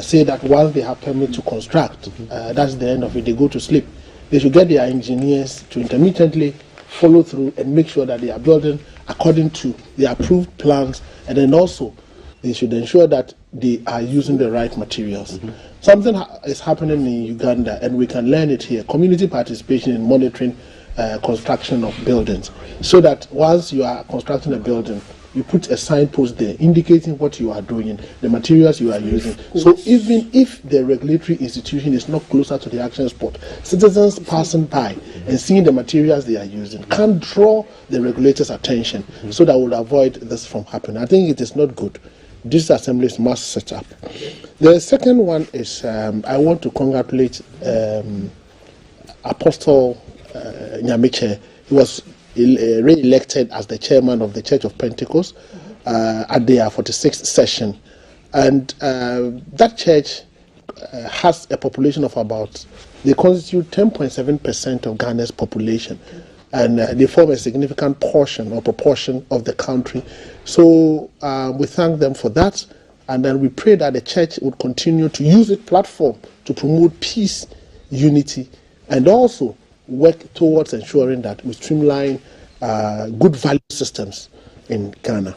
say that once they have permit to construct, that's the end of it, they go to sleep. They should get their engineers to intermittently follow through and make sure that they are building according to the approved plans, and then also they should ensure that they are using the right materials. Something is happening in Uganda, and we can learn it here: community participation in monitoring construction of buildings, so that once you are constructing a building, you put a signpost there indicating what you are doing, the materials you are using. So even if the regulatory institution is not closer to the action spot, citizens passing by and seeing the materials they are using can draw the regulators' attention, so that we'll avoid this from happening. I think it is not good. These assemblies must set up. The second one is I want to congratulate Apostle Nyamiche. He was re-elected as the chairman of the Church of Pentecost at their 46th session, and that church has a population of about, they constitute 10.7% of Ghana's population, and they form a significant portion or proportion of the country. So we thank them for that, and then we pray that the church would continue to use its platform to promote peace, unity, and also work towards ensuring that we streamline good value systems in Ghana.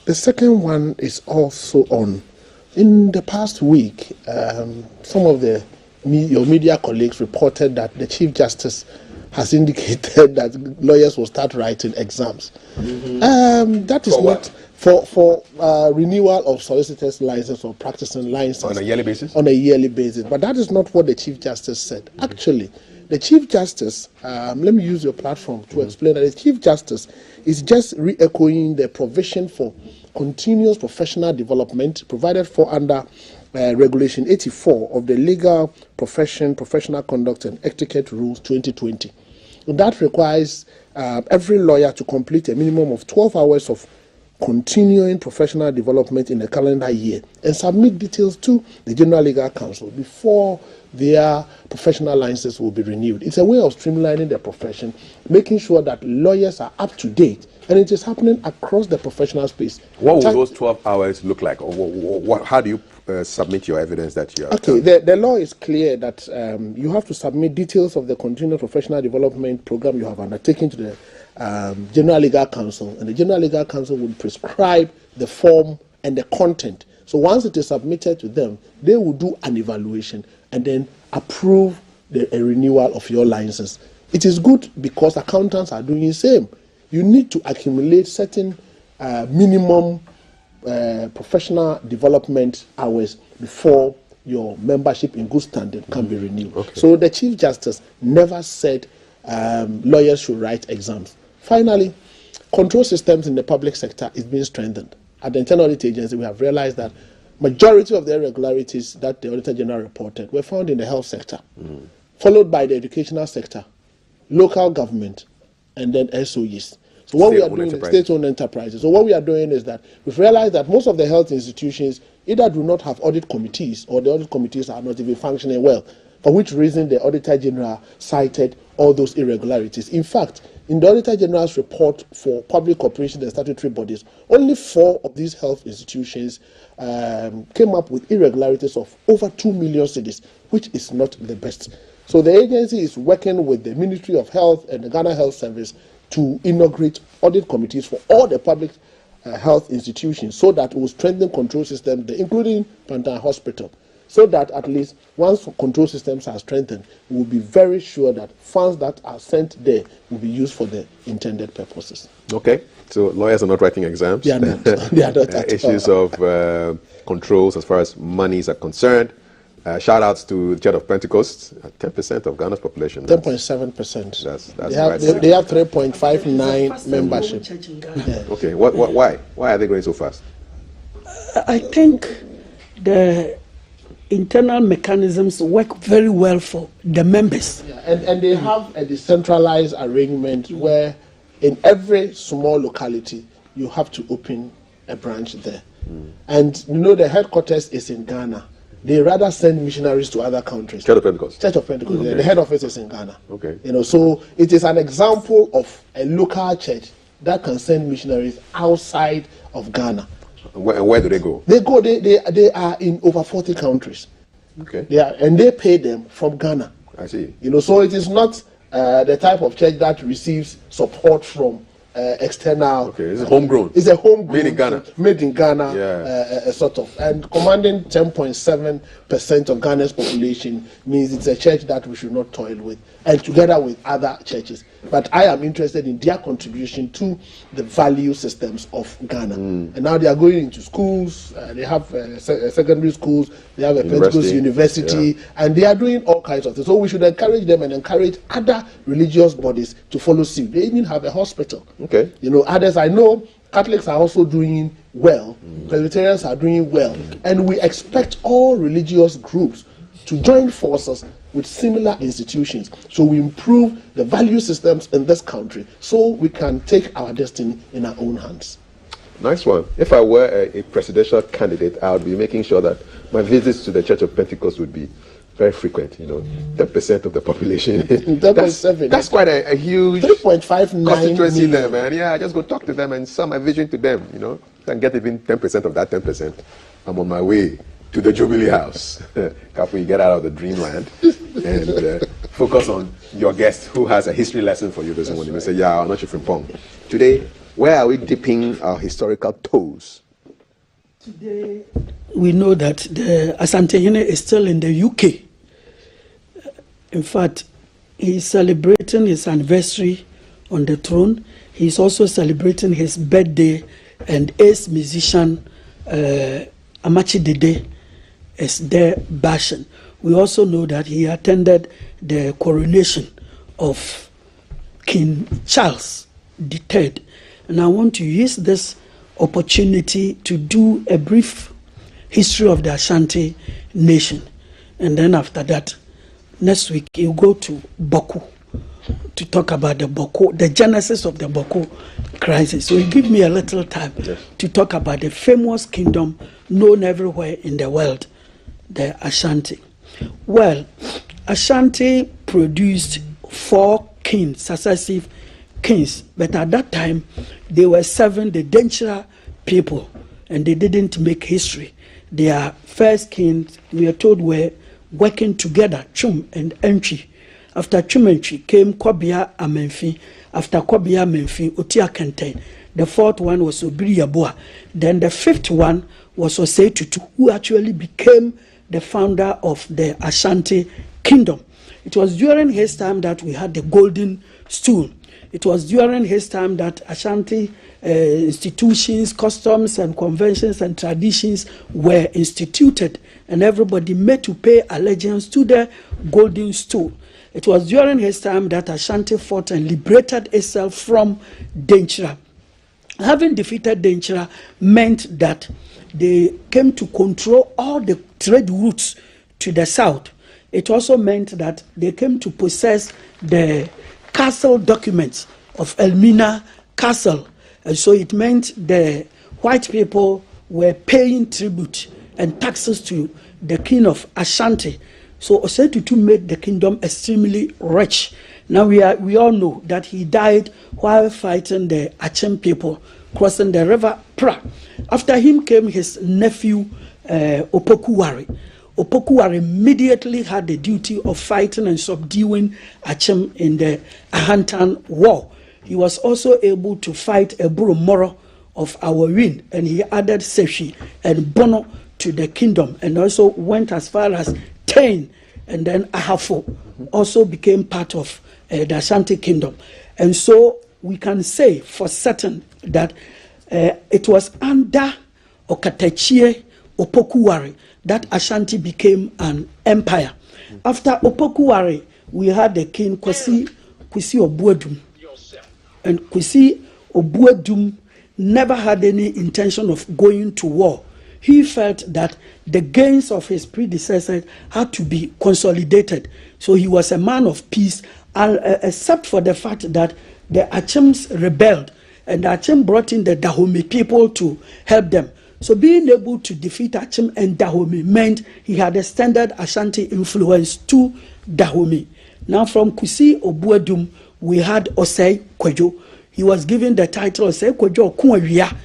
The second one is also on, in the past week, some of your media colleagues reported that the Chief Justice has indicated that lawyers will start writing exams. That is not for renewal of solicitor's license or practicing license. On a yearly basis? On a yearly basis. But that is not what the Chief Justice said. Actually, the Chief Justice, let me use your platform to explain that the Chief Justice is just re-echoing the provision for continuous professional development provided for under Regulation 84 of the Legal Profession, Professional Conduct and Etiquette Rules 2020. That requires every lawyer to complete a minimum of 12 hours of continuing professional development in a calendar year and submit details to the General Legal Council before their professional licenses will be renewed. It's a way of streamlining the profession, making sure that lawyers are up to date, and it is happening across the professional space. What will those 12 hours look like? Or how do you submit your evidence that you have Okay, the law is clear that you have to submit details of the continuing professional development program you have undertaken to the General Legal Council, and the General Legal Council will prescribe the form and the content. So once it is submitted to them, they will do an evaluation and then approve a renewal of your license. It is good because accountants are doing the same. You need to accumulate certain minimum professional development hours before your membership in good standing can be renewed. Okay. So the Chief Justice never said lawyers should write exams. Finally, control systems in the public sector is being strengthened. At the Internal Audit Agency, we have realized that majority of the irregularities that the Auditor General reported were found in the health sector, followed by the educational sector, local government, and then SOEs. So what we are doing is state-owned enterprises. So what we are doing is that we've realized that most of the health institutions either do not have audit committees or the audit committees are not even functioning well, for which reason the Auditor General cited all those irregularities. In fact, in the Auditor General's report for public corporations and statutory bodies, only 4 of these health institutions came up with irregularities of over 2 million cedis, which is not the best. So the agency is working with the Ministry of Health and the Ghana Health Service to inaugurate audit committees for all the public health institutions, so that it will strengthen control systems, including Pantan Hospital, so that at least once control systems are strengthened, we will be very sure that funds that are sent there will be used for the intended purposes. Okay, so lawyers are not writing exams. They are not. They are not at issues of controls as far as monies are concerned. Shout outs to the Church of Pentecost, 10% of Ghana's population. 10.7%. That's they have 3.59 membership. Yeah. Okay, why? Why are they going so fast? I think the internal mechanisms work very well for the members. Yeah, and they have a decentralized arrangement where in every small locality you have to open a branch there. And you know the headquarters is in Ghana. They rather send missionaries to other countries. Church of Pentecost. Church of Pentecost. Okay. The head office is in Ghana. Okay. You know, so it is an example of a local church that can send missionaries outside of Ghana And where do they go? They are in over 40 countries. Okay. They pay them from Ghana. I see. So it is not the type of church that receives support from external. Okay, it's homegrown. It's a homegrown. Made in Ghana. Yeah. Sort of. And commanding 10.7% of Ghana's population means it's a church that we should not toil with, and together with other churches. But I am interested in their contribution to the value systems of Ghana. And now they are going into schools. They have secondary schools. They have a Pentecost university, and they are doing all kinds of things. So we should encourage them and encourage other religious bodies to follow suit. They even have a hospital. Okay. Others I know, Catholics are also doing well. Presbyterians are doing well, and we expect all religious groups to join forces with similar institutions, so we improve the value systems in this country, so we can take our destiny in our own hands. Nice one. If I were a presidential candidate, I would be making sure that my visits to the Church of Pentecost would be very frequent. 10% of the population. That's quite a huge 3.59 constituency there, man. Yeah, I just go talk to them and sell my vision to them. And get even 10% of that 10%. I'm on my way to the Jubilee House. After you get out of the dreamland and focus on your guest who has a history lesson for you this morning. You say, yeah, I'm not sure from Pong. Today, where are we dipping our historical toes? Today, we know that the Asantehene is still in the UK. In fact, he's celebrating his anniversary on the throne. He's also celebrating his birthday, and ace musician Amachi Dede is there bashing. We also know that he attended the coronation of King Charles III. And I want to use this opportunity to do a brief history of the Ashanti nation. And then after that, next week, you go to Boku to talk about the genesis of the Boku crisis. So you give me a little time to talk about the famous kingdom known everywhere in the world, the Ashanti. Well, Ashanti produced 4 kings, successive kings, but at that time they were serving the Denkyira people, and they didn't make history. Their first kings, we are told, were working together, Chum and Entry. After Chum and Entry came Kwabia Amenfi. After Kwabia Amenfi, Otia Kenten. The 4th one was Obiri Yabua. Then the 5th one was Osei Tutu, who actually became the founder of the Ashanti kingdom. It was during his time that we had the golden stool. It was during his time that Ashanti institutions, customs and conventions and traditions were instituted, and everybody made to pay allegiance to the golden stool. It was during his time that Ashanti fought and liberated itself from Denkyira. Having defeated Denkyira meant that they came to control all the trade routes to the south. It also meant that they came to possess the castle documents of Elmina Castle. And so it meant the white people were paying tribute and taxes to the king of Ashanti. So Osei Tutu made the kingdom extremely rich. Now we all know that he died while fighting the Achem people crossing the river Pra. After him came his nephew Opoku-Ware. Opoku-Ware immediately had the duty of fighting and subduing Achem in the Ahantan War. He was also able to fight Eburu Moro of Awarin, and he added Seshi and Bono to the kingdom, and also went as far as Tain, and then Ahafo also became part of the Ashanti kingdom. And so we can say for certain that it was under Okatachie Opoku-Ware that Ashanti became an empire. After Opoku-Ware, we had the king Kwesi Obuedum. And Kwesi Obuedum never had any intention of going to war. He felt that the gains of his predecessors had to be consolidated. So he was a man of peace, except for the fact that the Achems rebelled, and the Achem brought in the Dahomey people to help them. So being able to defeat Achem and Dahomey meant he had extended Ashanti influence to Dahomey. Now from Kwesi Obuedum, we had Osei Kwadwo. He was given the title Osei Kwadwo Okuawia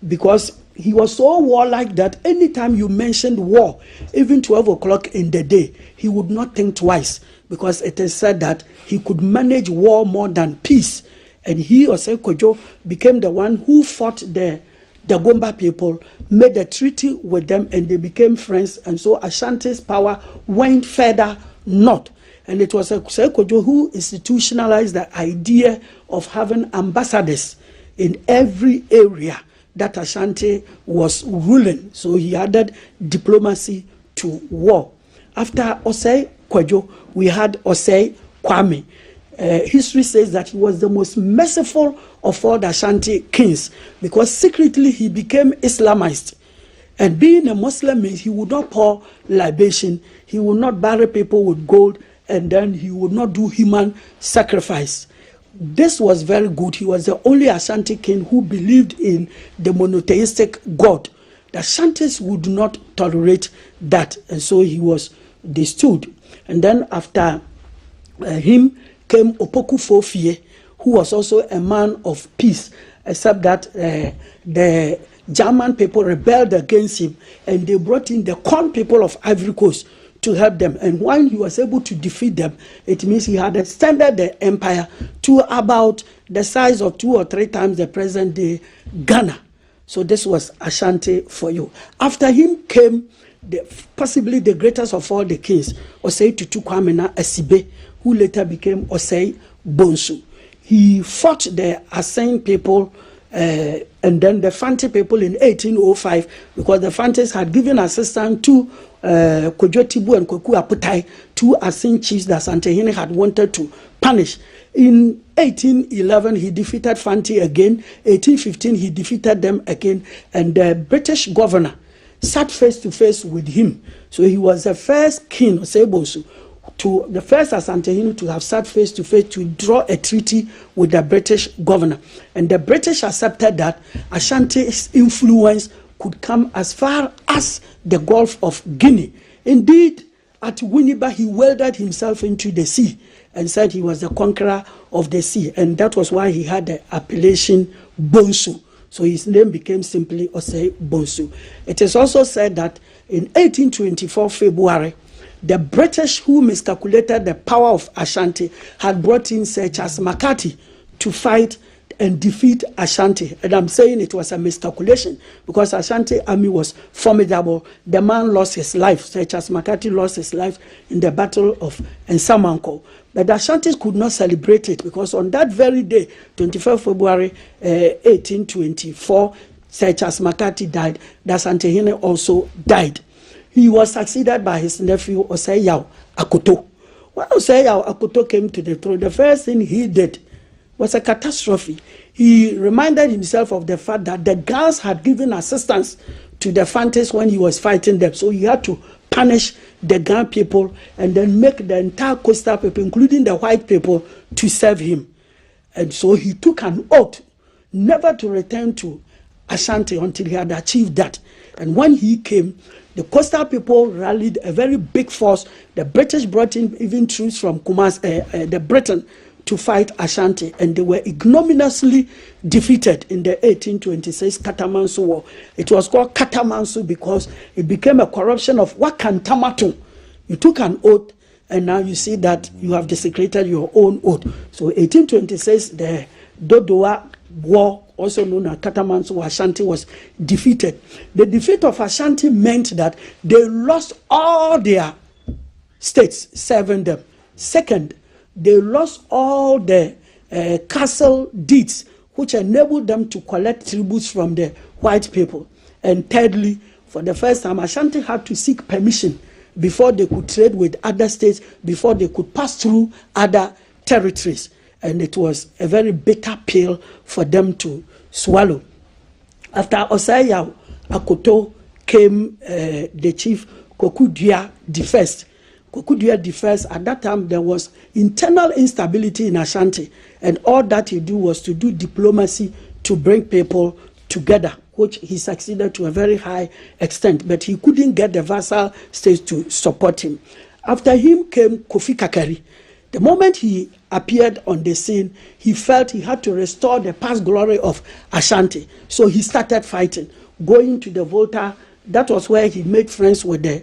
because he was so warlike that anytime you mentioned war, even 12 o'clock in the day, he would not think twice, because it is said that he could manage war more than peace. And he, Osei Kojo, became the one who fought the Gomba people, made a treaty with them, and they became friends. And so Ashanti's power went further north. And it was Osei Kojo who institutionalized the idea of having ambassadors in every area that Ashanti was ruling. So he added diplomacy to war. After Osei Kojo, we had Osei Kwame. History says that he was the most merciful of all the Ashanti kings, because secretly he became Islamized. And being a Muslim means he would not pour libation, he would not bury people with gold, and then he would not do human sacrifice. This was very good. He was the only Ashanti king who believed in the monotheistic God. The Ashantis would not tolerate that, and so they stood. And then after him came Opoku Fofie, who was also a man of peace, except that the German people rebelled against him, and they brought in the Kon people of Ivory Coast to help them. And when he was able to defeat them, it means he had extended the empire to about the size of 2 or 3 times the present day Ghana. So this was Ashanti for you. After him came possibly the greatest of all the kings, Osei Tutu Kwamena Asibe, who later became Osei Bonsu. He fought the Asen people and then the Fanti people in 1805, because the Fantis had given assistance to Kojo Tibu and Koku Aputai, 2 Asen chiefs that Asantehene had wanted to punish. In 1811, he defeated Fanti again. 1815, he defeated them again. And the British governor sat face to face with him. So he was the first king, Osei Bonsu, the first Asantehene to have sat face to face to draw a treaty with the British governor. And the British accepted that Ashanti's influence could come as far as the Gulf of Guinea. Indeed, at Winneba, he welded himself into the sea and said he was the conqueror of the sea. And that was why he had the appellation Bonsu. So his name became simply Osei Bonsu. It is also said that in 1824 February, the British, who miscalculated the power of Ashanti, had brought in Sir Charles Makati to fight and defeat Ashanti. And I'm saying it was a miscalculation, because Ashanti army was formidable. The man lost his life. Sir Charles Makati lost his life in the Battle of Nsamanko. But the Ashantis could not celebrate it, because on that very day, 25 February 1824, Sir Charles Makati died. The Asantehene also died. He was succeeded by his nephew Osei Yaw Akoto. When Osei Yaw Akoto came to the throne, the first thing he did was a catastrophe. He reminded himself of the fact that the Gans had given assistance to the Fantis when he was fighting them. So he had to punish the Gan people and then make the entire coastal people, including the white people, to serve him. And so he took an oath never to return to Ashanti until he had achieved that. And when he came, the coastal people rallied a very big force. The British brought in even troops from the Britain to fight Ashanti, and they were ignominiously defeated in the 1826 Katamansu War. It was called Katamansu because it became a corruption of Wakantamatu. You took an oath, and now you see that you have desecrated your own oath. So 1826, the Dodowa War, also known as Katamansu, Ashanti was defeated. The defeat of Ashanti meant that they lost all their states serving them. Second, they lost all the castle deeds, which enabled them to collect tributes from the white people. And thirdly, for the first time, Ashanti had to seek permission before they could trade with other states, before they could pass through other territories. And it was a very bitter pill for them to swallow. After Osei Yaw Akoto came the chief Koku Dua the First. Koku Dua the First, at that time there was internal instability in Ashanti, and all that he do was to do diplomacy to bring people together, which he succeeded to a very high extent, but he couldn't get the vassal states to support him. After him came Kofi Kakari. The moment he appeared on the scene, he felt he had to restore the past glory of Ashanti. So he started fighting. going to the Volta. That was where he made friends with the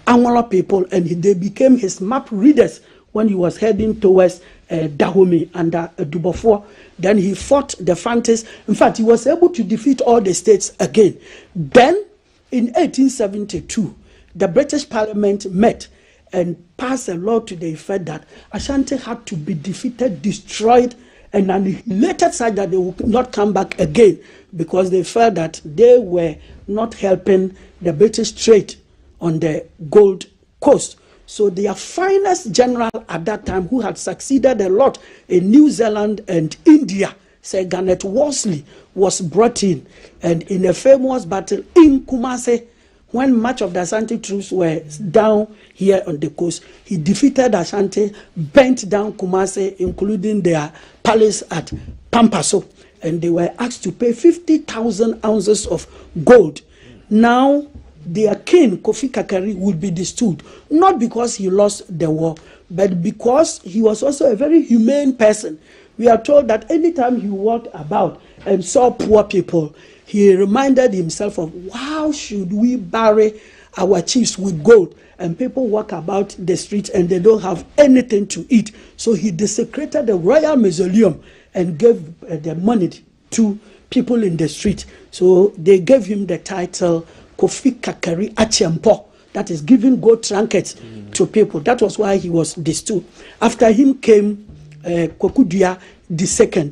Angola people, and they became his map readers when he was heading towards Dahomey under Dubofour. Then he fought the Fantis. In fact, he was able to defeat all the states again. Then, in 1872, the British Parliament met and passed a law to the effect that Ashanti had to be defeated, destroyed, and annihilated such that they would not come back again, because they felt that they were not helping the British trade on the Gold Coast. So their finest general at that time, who had succeeded a lot in New Zealand and India, Sir Garnet Wolseley, was brought in. And in a famous battle in Kumasi, when much of the Ashanti troops were down here on the coast, he defeated Ashanti, burnt down Kumasi, including their palace at Pampaso, and they were asked to pay 50,000 ounces of gold. Now, their king, Kofi Kakari, would be destood, not because he lost the war, but because he was also a very humane person. We are told that anytime he walked about and saw poor people, he reminded himself of, how should we bury our chiefs with gold? And people walk about the streets and they don't have anything to eat. So he desecrated the royal mausoleum and gave the money to people in the street. So they gave him the title Kofi Kakari Achempo, that is giving gold trinkets to people. That was why he was destood. After him came Kokudua II.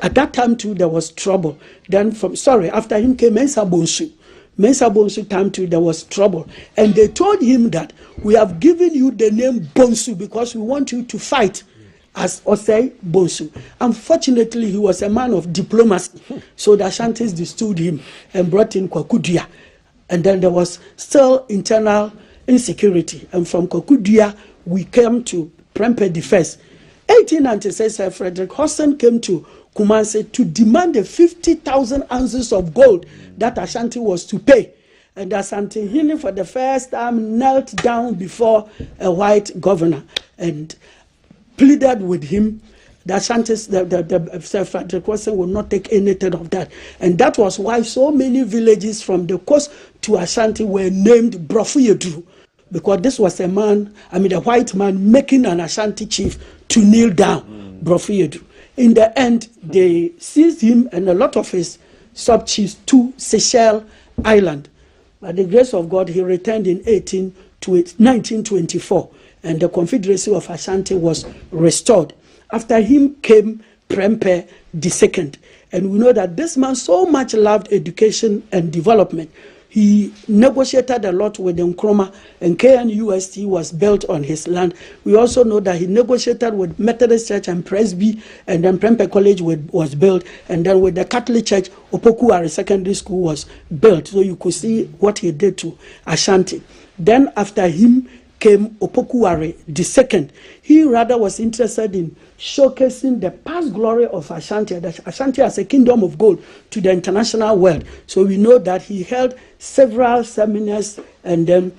At that time too, there was trouble. Then after him came Mensa Bonsu. Mensa Bonsu time too, there was trouble. And they told him that we have given you the name Bonsu because we want you to fight as Osei Bonsu. Unfortunately, he was a man of diplomacy. So the Ashantis destood him and brought in Kokudua. And then there was still internal insecurity. And from Kokudua, we came to Prempeh the First. 1896, Sir Frederick Hudson came to Kumasi to demand the 50,000 ounces of gold that Ashanti was to pay. And Asante Hene, for the first time, knelt down before a white governor and pleaded with him. The Ashantis, Sir Frederick Hudson would not take anything of that. And that was why so many villages from the coast to Ashanti were named Brofuyedu, because this was a white man making an Ashanti chief to kneel down, Brofuyedu. In the end, they seized him and a lot of his sub-chiefs to Seychelles Island. By the grace of God, he returned in 1924, and the Confederacy of Ashanti was restored. After him came Prempeh II. And we know that this man so much loved education and development. He negotiated a lot with Nkrumah, and KNUST was built on his land. We also know that he negotiated with Methodist Church and Presby, and then Prempeh College was built, and then with the Catholic Church, Opoku-Ware Secondary School was built. So you could see what he did to Ashanti. Then after him came Opoku-Ware II. He rather was interested in showcasing the past glory of Ashanti, that Ashanti as a kingdom of gold, to the international world. So we know that he held several seminars and then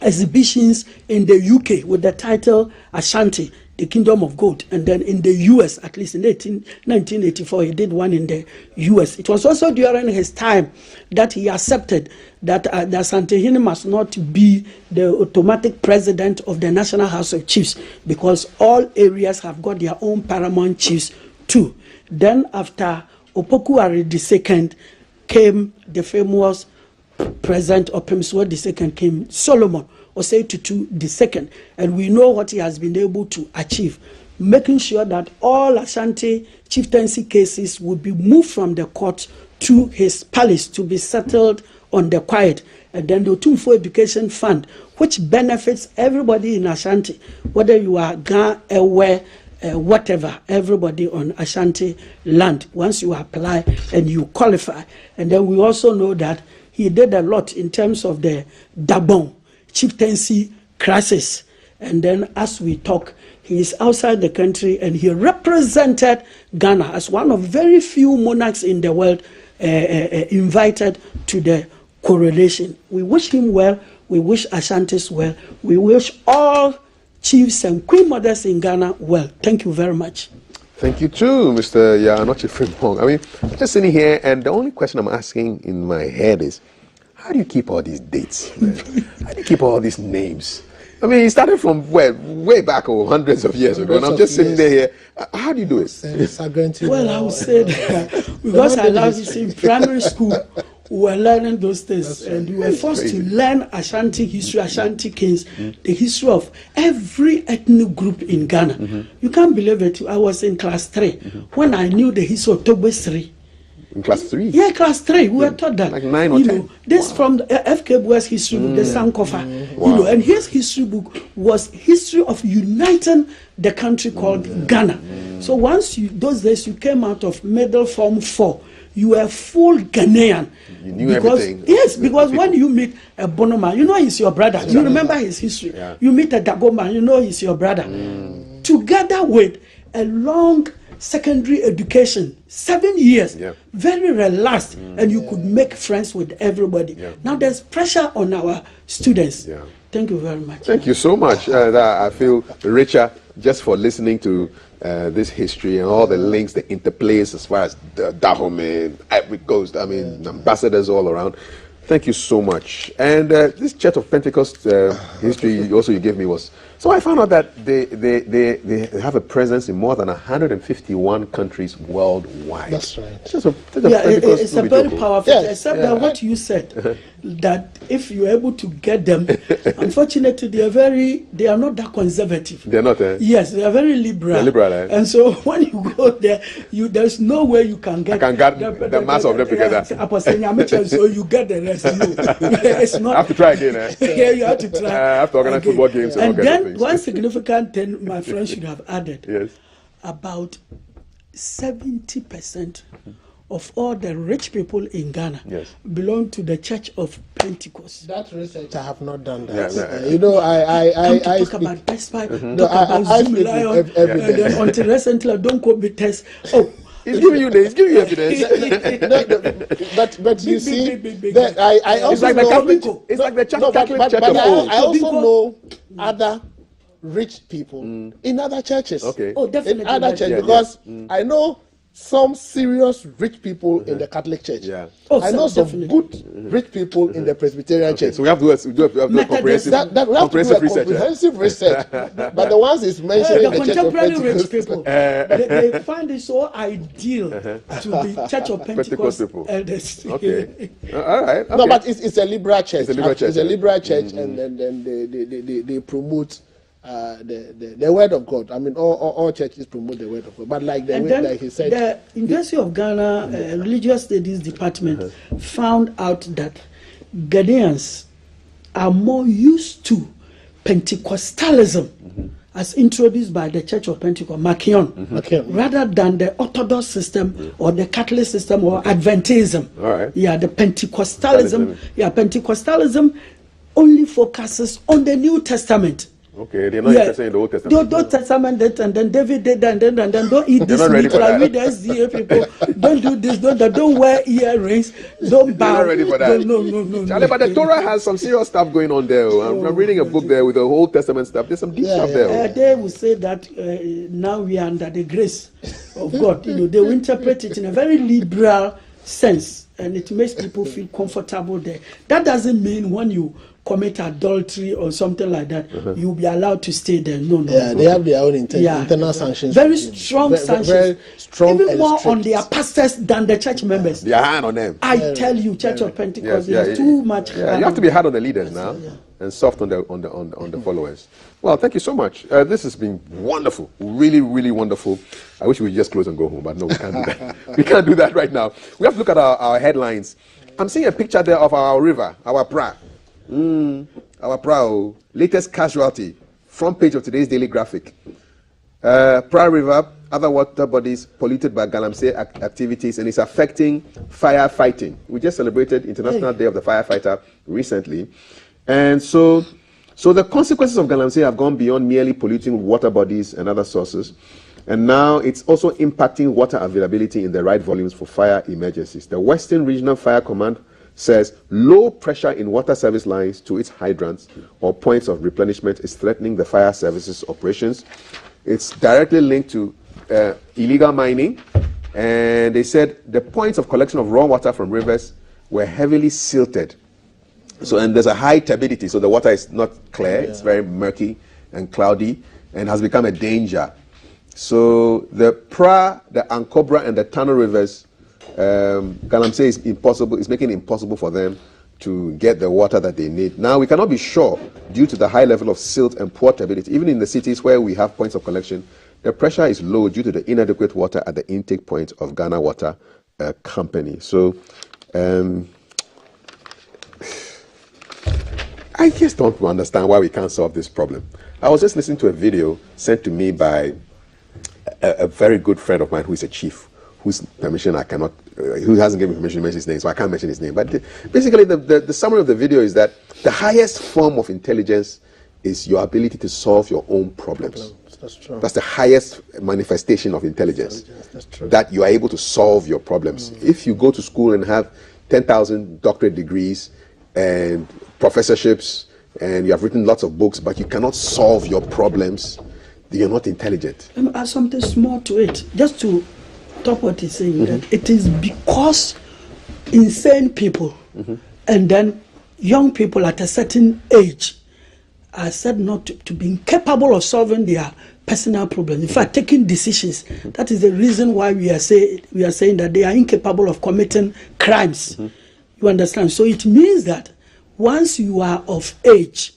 exhibitions in the UK with the title Ashanti, the Kingdom of Gold. And then in the US, at least in 1984, he did one in the US. It was also during his time that he accepted that Asante Hene must not be the automatic president of the National House of Chiefs, because all areas have got their own paramount chiefs too. Then after Opoku-Ware II came the famous President Opemswo II, came Solomon Osei Tutu II, and we know what he has been able to achieve, making sure that all Ashanti chieftaincy cases would be moved from the court to his palace to be settled on the quiet. And then the Otumfuo Education Fund, which benefits everybody in Ashanti, whether you are Ga, Ewe, whatever, everybody on Ashanti land, once you apply and you qualify. And then we also know that he did a lot in terms of the Dabon chieftaincy crisis. And then as we talk, he is outside the country and he represented Ghana as one of very few monarchs in the world invited to the coronation. We wish him well. We wish Ashantis well. We wish all chiefs and queen mothers in Ghana well. Thank you very much. Thank you too, Mr. Yanoche Frimpong. I mean, just sitting here, and the only question I'm asking in my head is, how do you keep all these dates, man? How do you keep all these names? I mean, it started from way back, hundreds of years ago, and I'm just sitting there here. How do you do it? Well, I would say that because I love it in primary school, we were learning those things, and we were forced to learn Ashanti history, Ashanti kings, the history of every ethnic group in Ghana. You can't believe it. I was in class 3 when I knew the history of Togbesri. In class 3? Yeah, class 3. We were taught that. Like 9 or 10? This from the F.K. Buer's history book, the Sankofa. And his history book was history of uniting the country called Ghana. So once those days you came out of middle form 4, you were full Ghanaian. You knew everything. Yes, because when you meet a Bonoma, you know he's your brother. You remember his history. Yeah. You meet a Dagoma, you know he's your brother. Together with a long secondary education, 7 years, very relaxed, and you could make friends with everybody. Now there's pressure on our students. Thank you very much. Thank you so much. I feel richer just for listening to this history and all the links, the interplays as far as Dahomey, Ivory Coast, I mean, ambassadors all around. Thank you so much. And this Church of Pentecost history also you gave me was... So I found out that they have a presence in more than 151 countries worldwide. That's right. It's a very powerful, except that what you said, that if you're able to get them, unfortunately they are not that conservative. They're not, Yes, they are very liberal. They're liberal, eh? And so when you go there, there's no way you can get... I can get the mass of them together. So you get the rest. It's not... I have to try again, Yeah, you have to try. I have to organize football games and all kinds of things. One significant thing my friend should have added, about 70% of all the rich people in Ghana belong to the Church of Pentecost. That research, I have not done that. You know, I talk about Despite, talk about Zoom Lion, and then until recently, don't quote me test. Oh, he's giving you evidence. but you see, I also it's like know... It's like the Catholic Church of Old. I also know other rich people in other churches. Okay. Oh, definitely. In other churches, because I know some serious rich people in the Catholic Church. I know some good rich people in the Presbyterian Church. So we have to do a comprehensive research. But the ones is mentioning the contemporary rich people, they find it so ideal to be Church of Pentecost elders. Okay. All right. No, but it's a liberal church. It's a liberal church. And then they promote the word of God. I mean, all churches promote the word of God. But like like he said, the University of Ghana Religious Studies Department found out that Ghanaians are more used to Pentecostalism as introduced by the Church of Pentecost, Makion, rather than the Orthodox system or the Catholic system or Adventism. All right. Yeah, the Pentecostalism. Pentecostalism only focuses on the New Testament. Okay, they're not interested in the Old Testament. The Old Testament, and then David did that, and then don't eat this meat like we the SDA people. Don't do this, don't wear earrings, don't bow. They're not ready for that. No. Charlie, but the Torah has some serious stuff going on there. I'm reading a book there with the Old Testament stuff. There's some deep stuff there. They will say that now we are under the grace of God. They will interpret it in a very liberal sense, and it makes people feel comfortable there. That doesn't mean when you commit adultery or something like that, you'll be allowed to stay there. No. They have their own internal sanctions. Very strong sanctions. Very strong, even more strict on their pastors than the church members. They are hard on them. I tell you, Church of Pentecost, there's too much. You have to be hard on the leaders now, and soft on the followers. Well, thank you so much. This has been wonderful, really, really wonderful. I wish we could just close and go home, but no, we can't do that. We can't do that right now. We have to look at our headlines. I'm seeing a picture there of our river, our Pra. Our Pra, latest casualty, front page of today's Daily Graphic. Pra River, other water bodies polluted by Galamsey activities, and it's affecting firefighting. We just celebrated International Day of the Firefighter recently. And so the consequences of Galamsey have gone beyond merely polluting water bodies and other sources. And now it's also impacting water availability in the right volumes for fire emergencies. The Western Regional Fire Command says low pressure in water service lines to its hydrants or points of replenishment is threatening the fire services operations. It's directly linked to illegal mining, and they said the points of collection of raw water from rivers were heavily silted. So, and there's a high turbidity, so the water is not clear, it's very murky and cloudy, and has become a danger. So the Pra, the Ankobra, and the Tano rivers, Galamsey is making it impossible for them to get the water that they need. Now, we cannot be sure, due to the high level of silt and poor turbidity, even in the cities where we have points of collection, the pressure is low due to the inadequate water at the intake point of Ghana Water Company. So, I just don't understand why we can't solve this problem. I was just listening to a video sent to me by a very good friend of mine who is a chief, whose permission I cannot, who hasn't given me permission to mention his name, so I can't mention his name. But basically, the summary of the video is that the highest form of intelligence is your ability to solve your own problems. That's true. That's the highest manifestation of intelligence. That's true. That you are able to solve your problems. If you go to school and have 10,000 doctorate degrees and professorships, and you have written lots of books, but you cannot solve your problems, then you're not intelligent. Let me add something small to it, just to top what he's saying. That it is because insane people and then young people at a certain age are said not to be incapable of solving their personal problems. In fact, taking decisions. That is the reason why we are saying that they are incapable of committing crimes. You understand? So it means that once you are of age,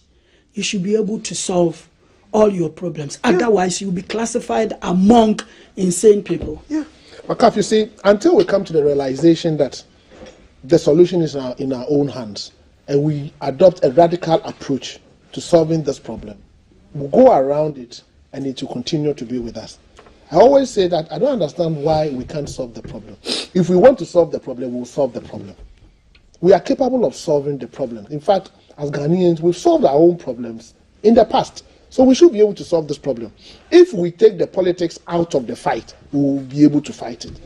you should be able to solve all your problems. Otherwise, you'll be classified among insane people. Yeah. Makaf, you see, until we come to the realization that the solution is in our own hands, and we adopt a radical approach to solving this problem, we'll go around it, and it will continue to be with us. I always say that I don't understand why we can't solve the problem. If we want to solve the problem, we'll solve the problem. We are capable of solving the problem. In fact, as Ghanaians, we've solved our own problems in the past. So we should be able to solve this problem. If we take the politics out of the fight, we will be able to fight it.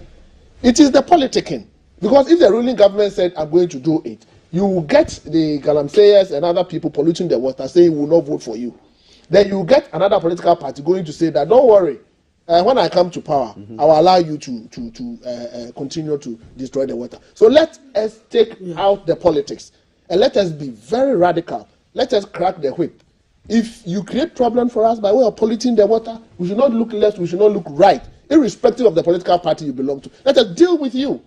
It is the politicking. Because if the ruling government said, I'm going to do it, you will get the Galamseyers and other people polluting the water saying, we will not vote for you. Then you will get another political party going to say that, don't worry, when I come to power, I will allow you to continue to destroy the water. So let us take out the politics and let us be very radical. Let us crack the whip. If you create problem for us by way of polluting the water, we should not look left, we should not look right, irrespective of the political party you belong to. Let us deal with you.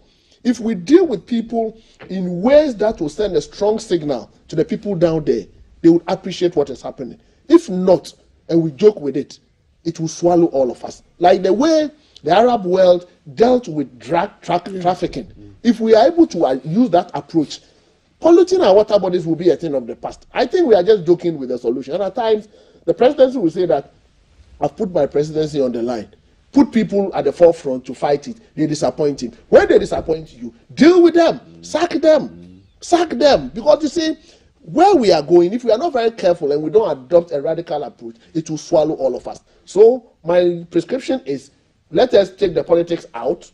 If we deal with people in ways that will send a strong signal to the people down there, they would appreciate what is happening. If not, and we joke with it, it will swallow all of us. Like the way the Arab world dealt with drug trafficking. If we are able to use that approach, polluting our water bodies will be a thing of the past. I think we are just joking with the solution. And at times, the presidency will say that, I've put my presidency on the line. Put people at the forefront to fight it. They disappoint him. When they disappoint you, deal with them. Sack them. Sack them. Because you see, where we are going, if we are not very careful and we don't adopt a radical approach, it will swallow all of us. So my prescription is, let us take the politics out.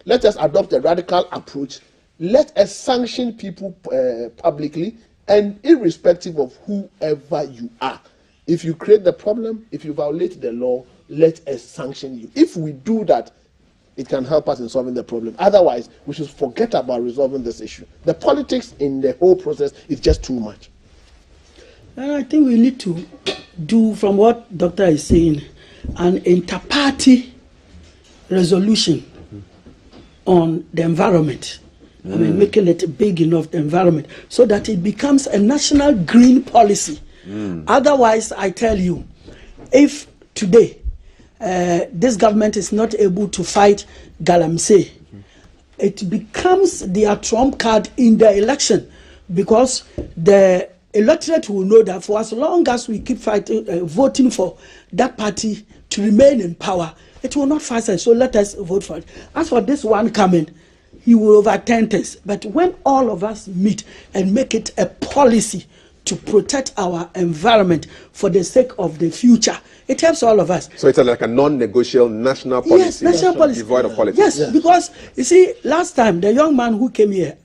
Let us adopt a radical approach. Let us sanction people publicly and irrespective of whoever you are. If you create the problem, if you violate the law, let us sanction you. If we do that, it can help us in solving the problem. Otherwise, we should forget about resolving this issue. The politics in the whole process is just too much. And I think we need to do, from what Doctor is saying, an inter-party resolution on the environment. I mean, making it big enough, the environment, so that it becomes a national green policy. Otherwise, I tell you, if today this government is not able to fight Galamsey, it becomes their trump card in the election, because the electorate will know that for as long as we keep fighting, voting for that party to remain in power, it will not pass us. So let us vote for it. As for this one coming, he will overturn us. But when all of us meet and make it a policy to protect our environment for the sake of the future, it helps all of us. So it's like a non-negotiable national policy, yes, national policy, devoid of politics. Yes, because you see, last time the young man who came here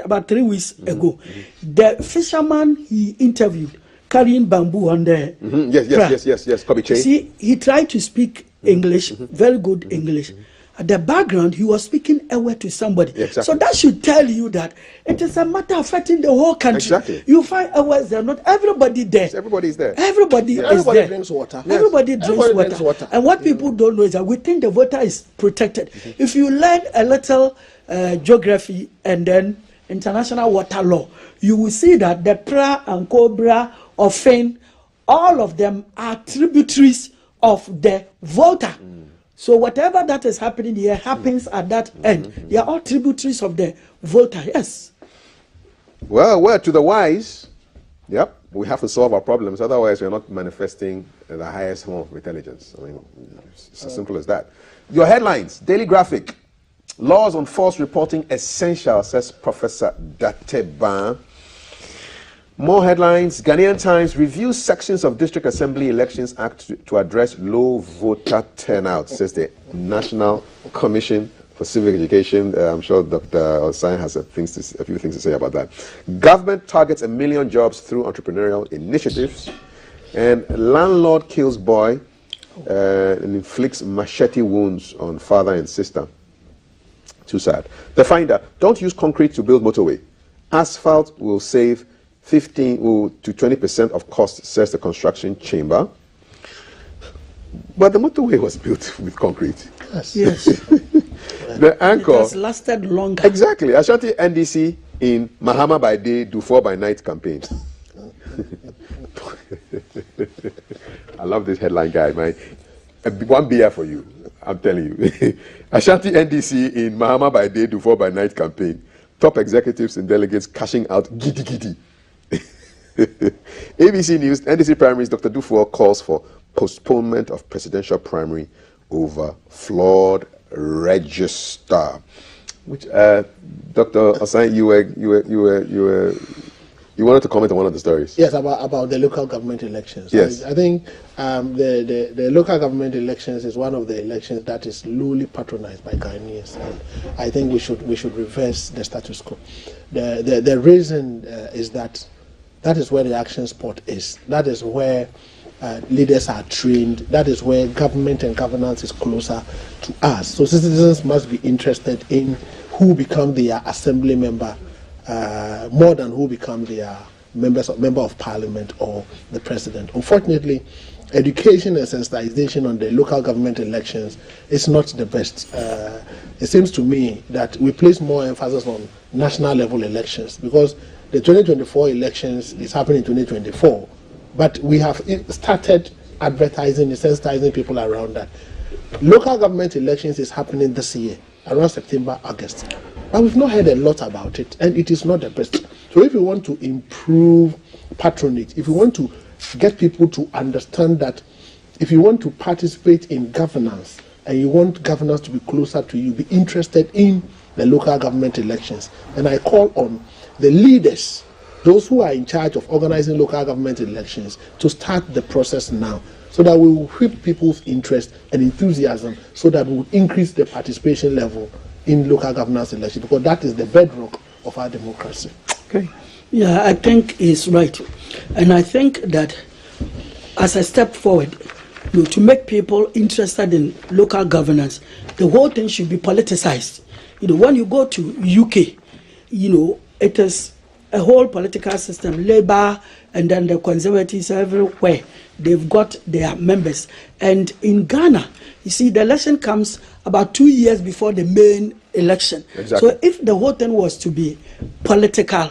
about 3 weeks ago, the fisherman he interviewed carrying bamboo on the Yes, Kobe Che. See, he tried to speak English, very good English. At the background, he was speaking Ewe to somebody. Exactly. So that should tell you that it is a matter affecting the whole country. Exactly. You find Ewes there, not everybody there. Everybody's there. Everybody is Everybody there. drinks water. Everybody Everybody drinks drinks water. water. And what people don't know is that we think the water is protected. If you learn a little geography and then international water law, you will see that the Pra and Cobra, Ofen, all of them are tributaries of the Volta. So whatever that is happening here happens at that end. They are all tributaries of the Volta. Yes. Well, to the wise, yep, we have to solve our problems. Otherwise, we're not manifesting the highest form of intelligence. I mean, it's as simple as that. Your headlines, Daily Graphic. Laws on false reporting essential, says Professor Dateban. More headlines. Ghanaian Times reviews sections of District Assembly Elections Act to address low voter turnout, says the National Commission for Civic Education. I'm sure Dr. Osai has a few things to say about that. Government targets 1 million jobs through entrepreneurial initiatives. And landlord kills boy and inflicts machete wounds on father and sister. Too sad. The Finder, don't use concrete to build motorway. Asphalt will save 15 to 20% of cost, says the construction chamber. But the motorway was built with concrete. Yes. The anchor. It has lasted longer. Exactly. Ashanti NDC in Mahama by day, Dufour by night campaign. I love this headline, guy, man. One beer for you, I'm telling you. Ashanti NDC in Mahama by day, Dufour by night campaign. Top executives and delegates cashing out giddy giddy. ABC News, NDC primaries, Dr. Dufour calls for postponement of presidential primary over flawed register. Which, Dr. Osai, you wanted to comment on one of the stories. Yes, about the local government elections. Yes. I think the local government elections is one of the elections that is lowly patronized by Ghanaians, and I think we should reverse the status quo. The reason is that is where the action spot is. That is where leaders are trained. That is where government and governance is closer to us. So citizens must be interested in who become their assembly member more than who become their member of parliament or the president. Unfortunately, education and sensitization on the local government elections is not the best. It seems to me that we place more emphasis on national level elections because the 2024 elections is happening in 2024, but we have started advertising and sensitizing people around that. Local government elections is happening this year, around September, August. But we've not heard a lot about it, and it is not the best. So if you want to improve patronage, if you want to get people to understand that if you want to participate in governance and you want governance to be closer to you, be interested in the local government elections, then I call on the leaders, those who are in charge of organizing local government elections, to start the process now so that we will whip people's interest and enthusiasm so that we will increase the participation level in local governance elections, because that is the bedrock of our democracy. Okay. Yeah, I think he's right. And I think that as a step forward, to make people interested in local governance, the whole thing should be politicized. When you go to UK, it is a whole political system, Labour and then the Conservatives everywhere. They've got their members. And in Ghana, you see, the election comes about 2 years before the main election. Exactly. So if the whole thing was to be political,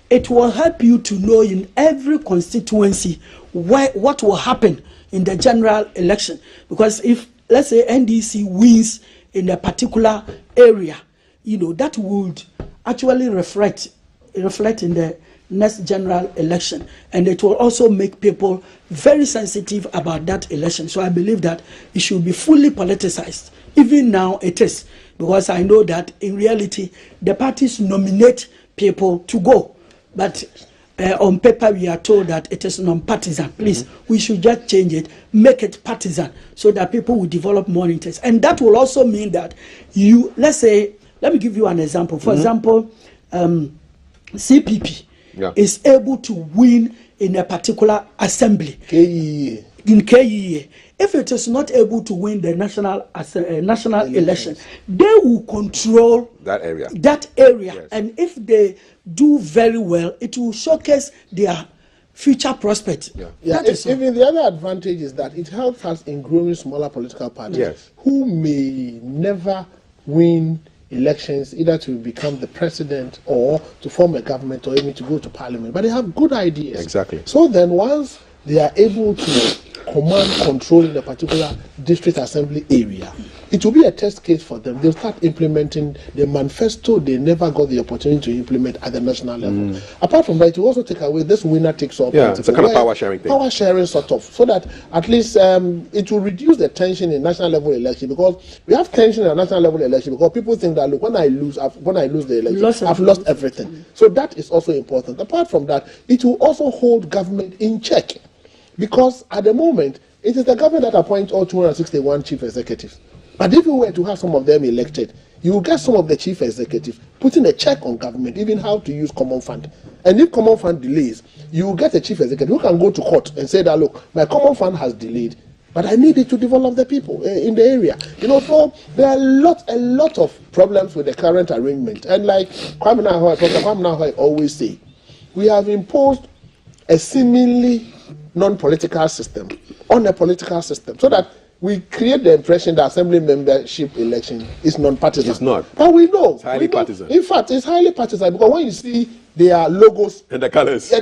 it will help you to know in every constituency what will happen in the general election. Because if, let's say, NDC wins in a particular area, that would actually reflect in the next general election, and it will also make people very sensitive about that election. So I believe that it should be fully politicized. Even now it is, because I know that in reality the parties nominate people to go, but on paper we are told that it is non-partisan. Please, we should just change it, make it partisan, so that people will develop more interest. And that will also mean that let's say, let me give you an example. For example, CPP is able to win in a particular assembly. In KEA. if it is not able to win the national election, they will control That area. Yes. And if they do very well, it will showcase their future prospects. Even the other advantage is that it helps us in growing smaller political parties who may never win elections, either to become the president or to form a government or even to go to parliament, but they have good ideas. Exactly. So then once they are able to command control in a particular district assembly area, it will be a test case for them. They'll start implementing the manifesto they never got the opportunity to implement at the national level. Apart from that, it will also take away this winner takes all. It's a kind of power sharing thing. Power sharing sort of, so that at least it will reduce the tension in national level election, because we have tension in a national level election because people think that, look, when I lose the election, I've lost everything. So that is also important. Apart from that, it will also hold government in check, because at the moment it is the government that appoints all 261 chief executives. But if you were to have some of them elected, you will get some of the chief executives putting a check on government, even how to use common fund. And if common fund delays, you will get a chief executive who can go to court and say that, look, my common fund has delayed, but I need it to develop the people in the area. So there are a lot of problems with the current arrangement. And like Kwame Nkrumah always say, we have imposed a seemingly non-political system on a political system, so that we create the impression that assembly membership election is non-partisan. It's not. But we know. It's highly partisan. In fact, it's highly partisan, because when you see their logos and the colors, they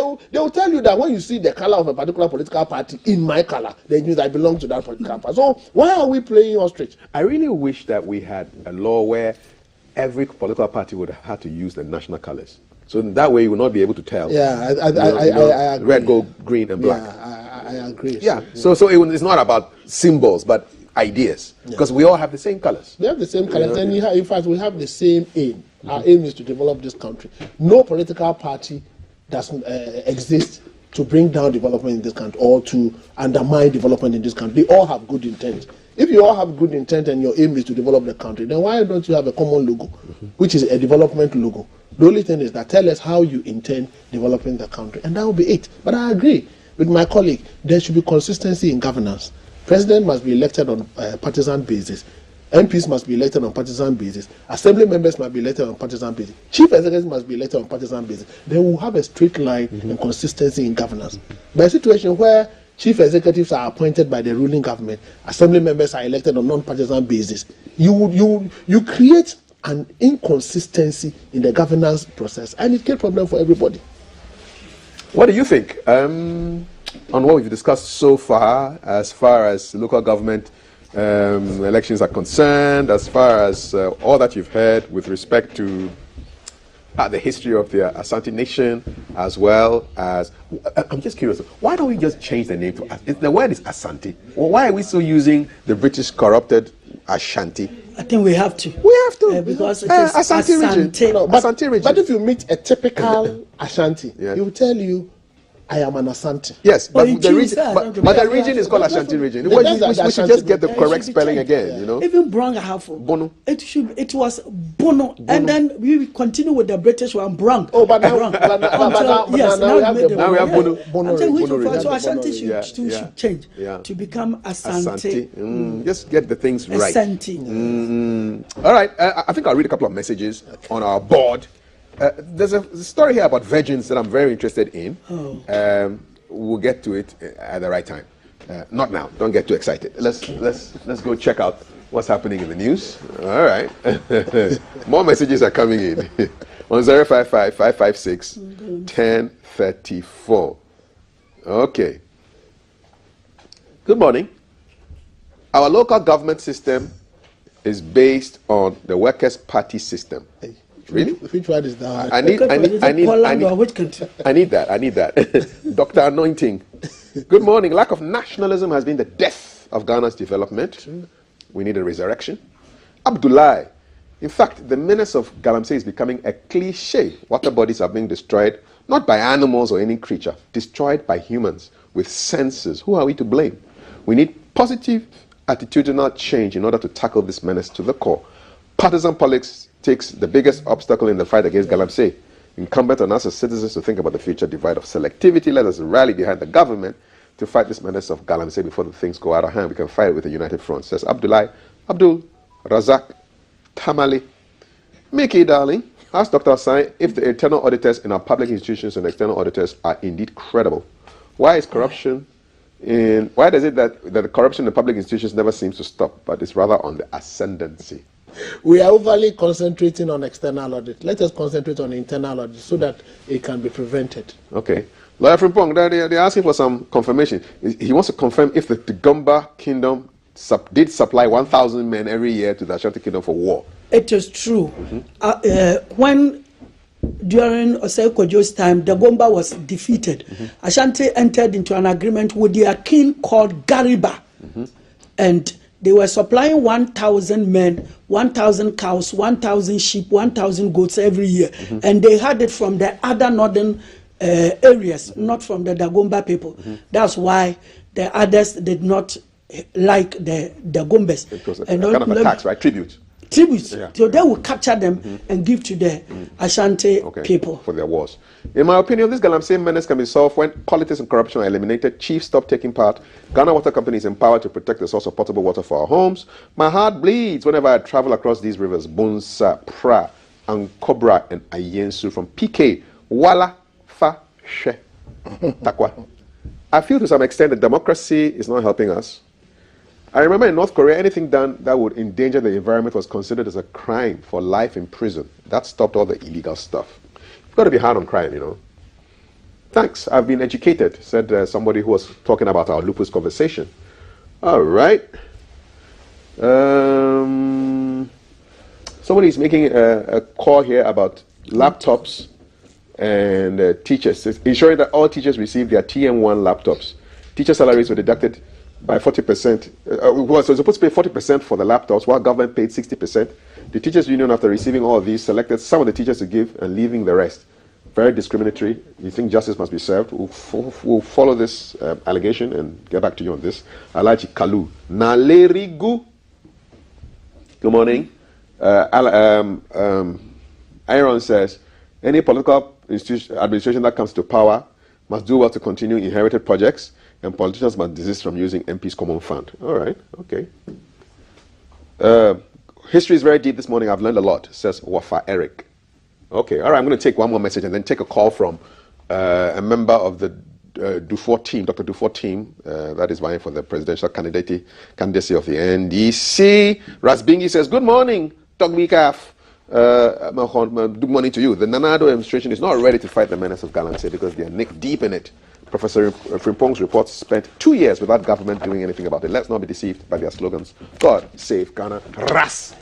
will tell you that when you see the color of a particular political party in my color, then it means I belong to that political party. So why are we playing ostrich? I really wish that we had a law where every political party would have had to use the national colors. So that way you will not be able to tell. Yeah, I agree. Red, gold, green, and black. Yeah, I agree. Yeah. So it's not about symbols, but ideas, because we all have the same colors. We have the same colors, and in fact, we have the same aim. Our aim is to develop this country. No political party doesn't exist to bring down development in this country or to undermine development in this country. They all have good intent. If you all have good intent and your aim is to develop the country, then why don't you have a common logo, which is a development logo? The only thing is that tell us how you intend developing the country, and that will be it. But I agree with my colleague, there should be consistency in governance. President must be elected on a partisan basis. MPs must be elected on partisan basis. Assembly members must be elected on partisan basis. Chief executives must be elected on partisan basis. Then we'll have a straight line and consistency in governance. But a situation where chief executives are appointed by the ruling government, assembly members are elected on non-partisan basis, you create an inconsistency in the governance process, and it creates problem for everybody. What do you think on what we've discussed so far as local government elections are concerned, as far as all that you've heard with respect to the history of the Asante Nation, as well as, I'm just curious, why don't we just change the name to, the word is Asante. Well, why are we still using the British corrupted Ashanti? I think we have to. We have to. Because it is Asante region. No, Asante region. But if you meet a typical Ashanti, he will tell you, I am an Asante. Yes, but the region is called Ashanti region. We should just get the correct spelling again, Even Brong Ahafo. Bono. It was Bono. And then we continue with the British one, Brong. Oh, but now we have Bono. So Ashanti should change to become Asante. Just get the things right. Asante. All right, I think I'll read a couple of messages on our board. There's a story here about virgins that I'm very interested in. We'll get to it at the right time. Not now. Don't get too excited. Let's go check out what's happening in the news. All right. More messages are coming in on 055-556-1034. Okay. Good morning. Our local government system is based on the Workers' Party system. Really? Which one is that? I need that. Dr. Anointing. Good morning. Lack of nationalism has been the death of Ghana's development. We need a resurrection. Abdullah. In fact, the menace of Galamsey is becoming a cliche. Water bodies are being destroyed, not by animals or any creature, destroyed by humans with senses. Who are we to blame? We need positive attitudinal change in order to tackle this menace to the core. Partisan politics takes the biggest obstacle in the fight against Galamsey. Incumbent on us as citizens to think about the future divide of selectivity. Let us rally behind the government to fight this menace of Galamsey before the things go out of hand. We can fight it with a united front. Says Abdul Razak Tamale. Mickey, darling, ask Dr. Asai if the internal auditors in our public institutions and external auditors are indeed credible. Why is corruption why does it that the corruption in public institutions never seems to stop, but is rather on the ascendancy? We are overly concentrating on external audit. Let us concentrate on internal audit so that it can be prevented. Okay. Lawyer Frimpong, they're asking for some confirmation. He wants to confirm if the Gomba Kingdom did supply 1,000 men every year to the Ashanti Kingdom for war. It is true. When during Osei Kojo's time, the Gomba was defeated, Ashanti entered into an agreement with their king called Gariba. And they were supplying 1,000 men, 1,000 cows, 1,000 sheep, 1,000 goats every year. And they had it from the other northern areas, not from the Dagomba people. That's why the others did not like the Gombas. It was a kind of a tax, right? Tributes. Yeah. So they will capture them and give to the Ashanti people. For their wars. In my opinion, this Galamsey menace can be solved when politics and corruption are eliminated, chiefs stop taking part, Ghana Water Company is empowered to protect the source of potable water for our homes. My heart bleeds whenever I travel across these rivers, Bunsa, Pra, Ankobra, and Ayensu from PK, Wala, Fa, She, Takwa. I feel to some extent that democracy is not helping us. I remember in North Korea, anything done that would endanger the environment was considered as a crime for life in prison. That stopped all the illegal stuff. You've got to be hard on crime, you know. Thanks, I've been educated, said somebody who was talking about our lupus conversation. All right. Somebody is making a call here about laptops and teachers, ensuring that all teachers receive their TM1 laptops. Teacher salaries were deducted by 40%. So supposed to pay 40% for the laptops, while government paid 60%. The teachers' union, after receiving all of these, selected some of the teachers to give and leaving the rest. Very discriminatory. You think justice must be served? We'll follow this allegation and get back to you on this. Alaji Kalu. Nalerigu. Good morning. Aaron says, any political administration that comes to power must do well to continue inherited projects, and politicians must desist from using MP's common fund. All right, okay. History is very deep this morning. I've learned a lot, says Wafa Eric. Okay, all right, I'm going to take one more message and then take a call from a member of the Dufour team, Dr. Dufour team, that is vying for the presidential candidacy of the NDC. Rasbingi says, good morning, Togbikaf. Good morning to you. The Nanado administration is not ready to fight the menace of Galamsey because they are neck deep in it. Professor Frimpong's report spent 2 years without government doing anything about it. Let's not be deceived by their slogans. God save Ghana. Ras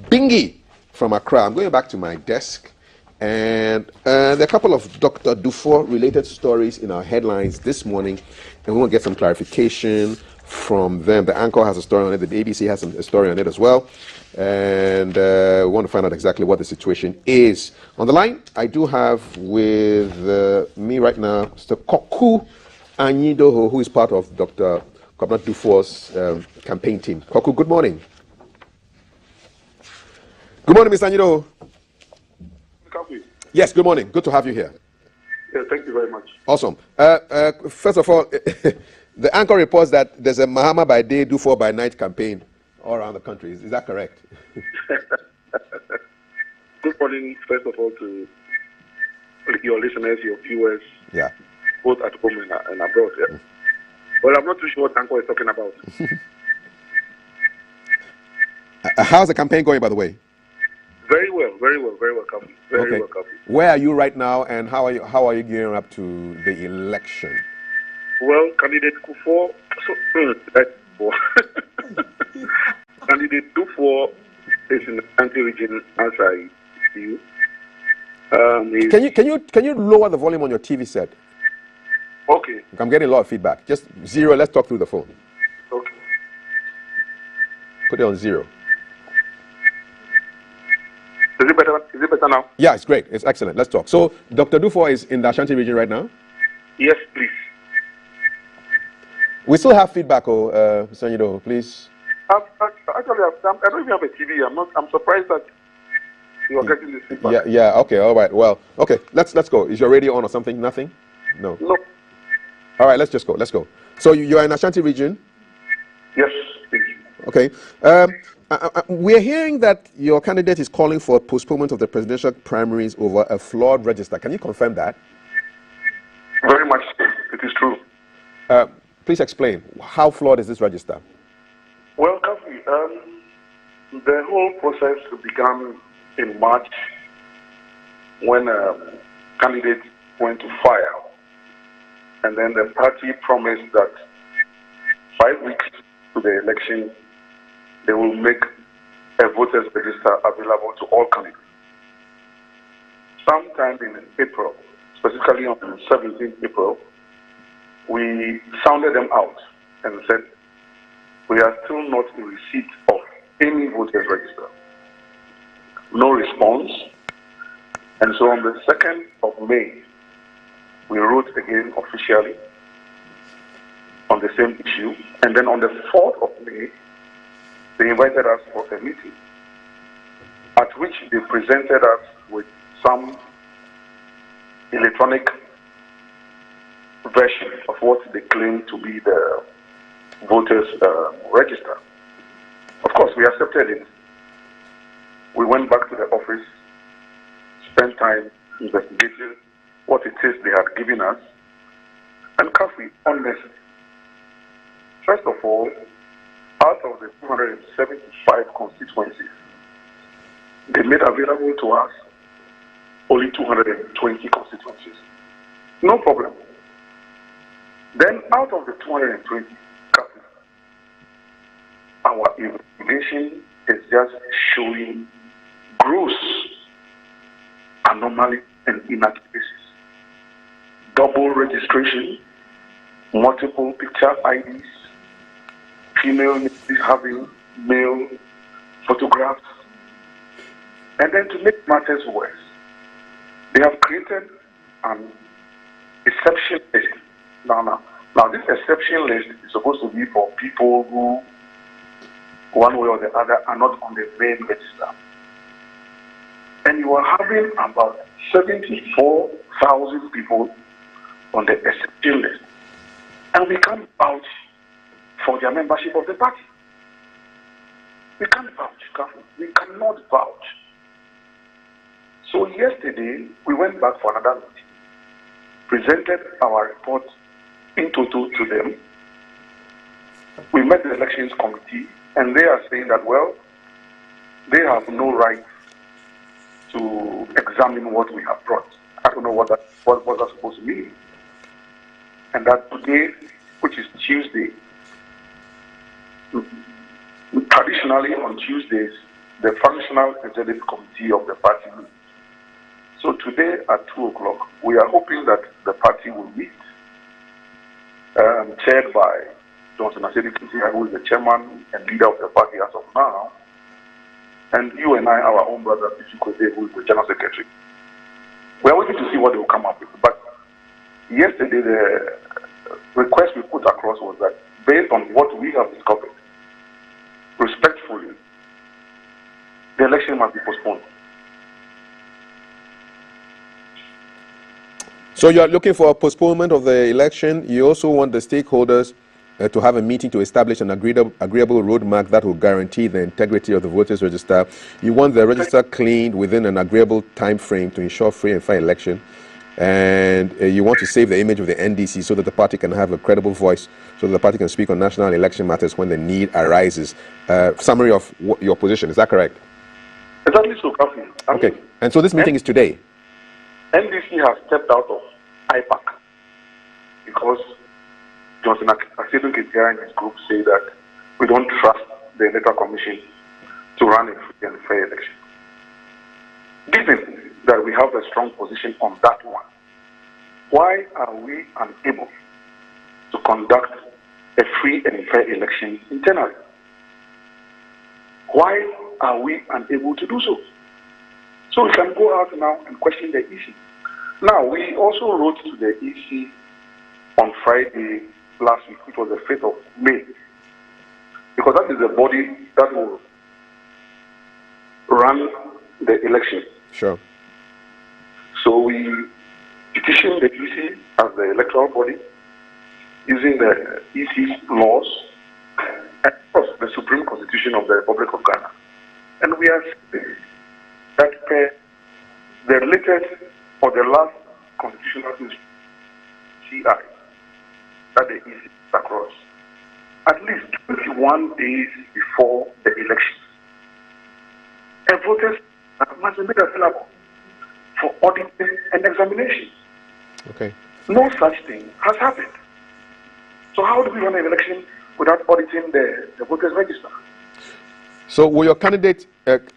Bingi from Accra. I'm going back to my desk. And there are a couple of Dr. Dufour related stories in our headlines this morning. And we want to get some clarification from them. The Anchor has a story on it. The ABC has a story on it as well. And we want to find out exactly what the situation is. On the line, I do have with me right now Mr. Koku Anyidoho, who is part of Dr. Kwabena Dufour's campaign team. Koku, good morning. Good morning, Mr. Anyidoho. Yes, good morning. Good to have you here. Yeah, thank you very much. Awesome. First of all, the Anchor reports that there's a Mahama by day, Dufour by night campaign all around the country. Is that correct? Good morning, first of all, to your listeners, your viewers, yeah, both at home and abroad. Yeah? Well, I'm not too sure what Anchor is talking about. How's the campaign going, by the way? Very well, Kafi. Very well, Kafi. Where are you right now, and how are you gearing up to the election? Well, candidate Dufour, candidate Dufour is in the Ashanti region, as I see you. Can you lower the volume on your TV set? Okay. I'm getting a lot of feedback. Just 0. Let's talk through the phone. Okay. Put it on 0. Is it better? Is it better now? Yeah, it's great. It's excellent. Let's talk. So, Dr. Dufour is in the Ashanti region right now? Yes, please. We still have feedback, Sanyido, please. Actually, I don't even have a TV. I'm surprised that you are getting this feedback. Yeah. Okay. All right. Well, okay. Let's go. Is your radio on or something? Nothing? No. No. All right. Let's just go. Let's go. So you are in Ashanti region? Yes, please. Okay. We're hearing that your candidate is calling for a postponement of the presidential primaries over a flawed register. Can you confirm that? Very much so. It is true. Please explain. How flawed is this register? Well, Kafi, the whole process began in March when candidates went to file. And then the party promised that 5 weeks to the election, they will make a voters register available to all candidates. Sometime in April, specifically on 17th April, we sounded them out and said, we are still not in receipt of any voters register. No response. And so on the 2nd of May, we wrote again officially on the same issue. And then on the 4th of May, they invited us for a meeting at which they presented us with some electronic version of what they claim to be the voters register. Of course, we accepted it. We went back to the office, spent time investigating what it is they had given us, and Kafi, honestly, first of all, out of the 275 constituencies, they made available to us only 220 constituencies. No problem. Then out of the 220, our investigation is just showing gross anomaly and inaccuracies. Double registration, multiple picture IDs, female having male photographs. And then to make matters worse, they have created an exception list. Now, this exception list is supposed to be for people who, one way or the other, are not on the main register. And you are having about 74,000 people on the exception list. And we can't vouch for their membership of the party. We can't vouch. We cannot vouch. So yesterday, we went back for another meeting, presented our report in total to them. We met the elections committee, and they are saying that, well, they have no right to examine what we have brought. I don't know what that's supposed to mean. And that today, which is Tuesday, traditionally on Tuesdays, the functional executive committee of the party meets. So today at 2 o'clock, we are hoping that the party will meet, chaired by Johnson Asiedu Ketia, who is the chairman and leader of the party as of now, and you and I, our own brother, Pichu Kwede, who is the general secretary. We are waiting to see what they will come up with. But yesterday, the request we put across was that based on what we have discovered, respectfully, the election must be postponed. So you are looking for a postponement of the election. You also want the stakeholders to have a meeting to establish an agreeable roadmap that will guarantee the integrity of the voters register. You want the register cleaned within an agreeable time frame to ensure free and fair election. And you want to save the image of the NDC so that the party can have a credible voice, so that the party can speak on national election matters when the need arises. Summary of your position, is that correct? Exactly so, Kafi. Okay, and so this meeting is today? NDC has stepped out of IPAC because Johnson Asiedu Ketia and his group say that we don't trust the Electoral Commission to run a free and fair election. Given that we have a strong position on that one, why are we unable to conduct a free and fair election internally? Why are we unable to do so? So we can go out now and question the issue. Now, we also wrote to the EC on Friday last week, which was the 5th of May, because that is the body that will run the election. Sure. So we petitioned the EC as the electoral body using the EC's laws and of course the Supreme Constitution of the Republic of Ghana. And we are saying that the latest or the last constitutional CI that the EC across at least 21 days before the election, and voters must be made available for auditing and examination. Okay. No such thing has happened. So how do we run an election without auditing the voters' register? So will your candidate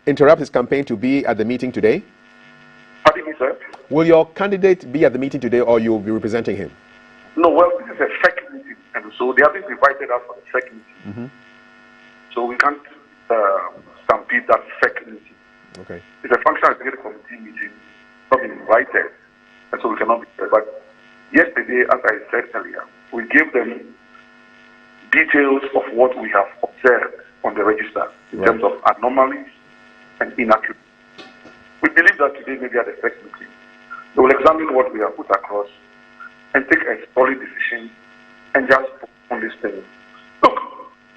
interrupt his campaign to be at the meeting today? Pardon me, sir? Will your candidate be at the meeting today, or you'll be representing him? No, well, this is a fake meeting, and so they haven't invited us for the fake meeting. Mm-hmm. So we can't stampede that fake meeting. Okay. It's a functional executive committee meeting, not been invited, and so we cannot be there. But yesterday, as I said earlier, we gave them details of what we have observed on the register in terms of anomalies and inaccuracies. We believe that today, maybe at the first meeting, they will examine what we have put across and take a solid decision and just put on this thing. Look,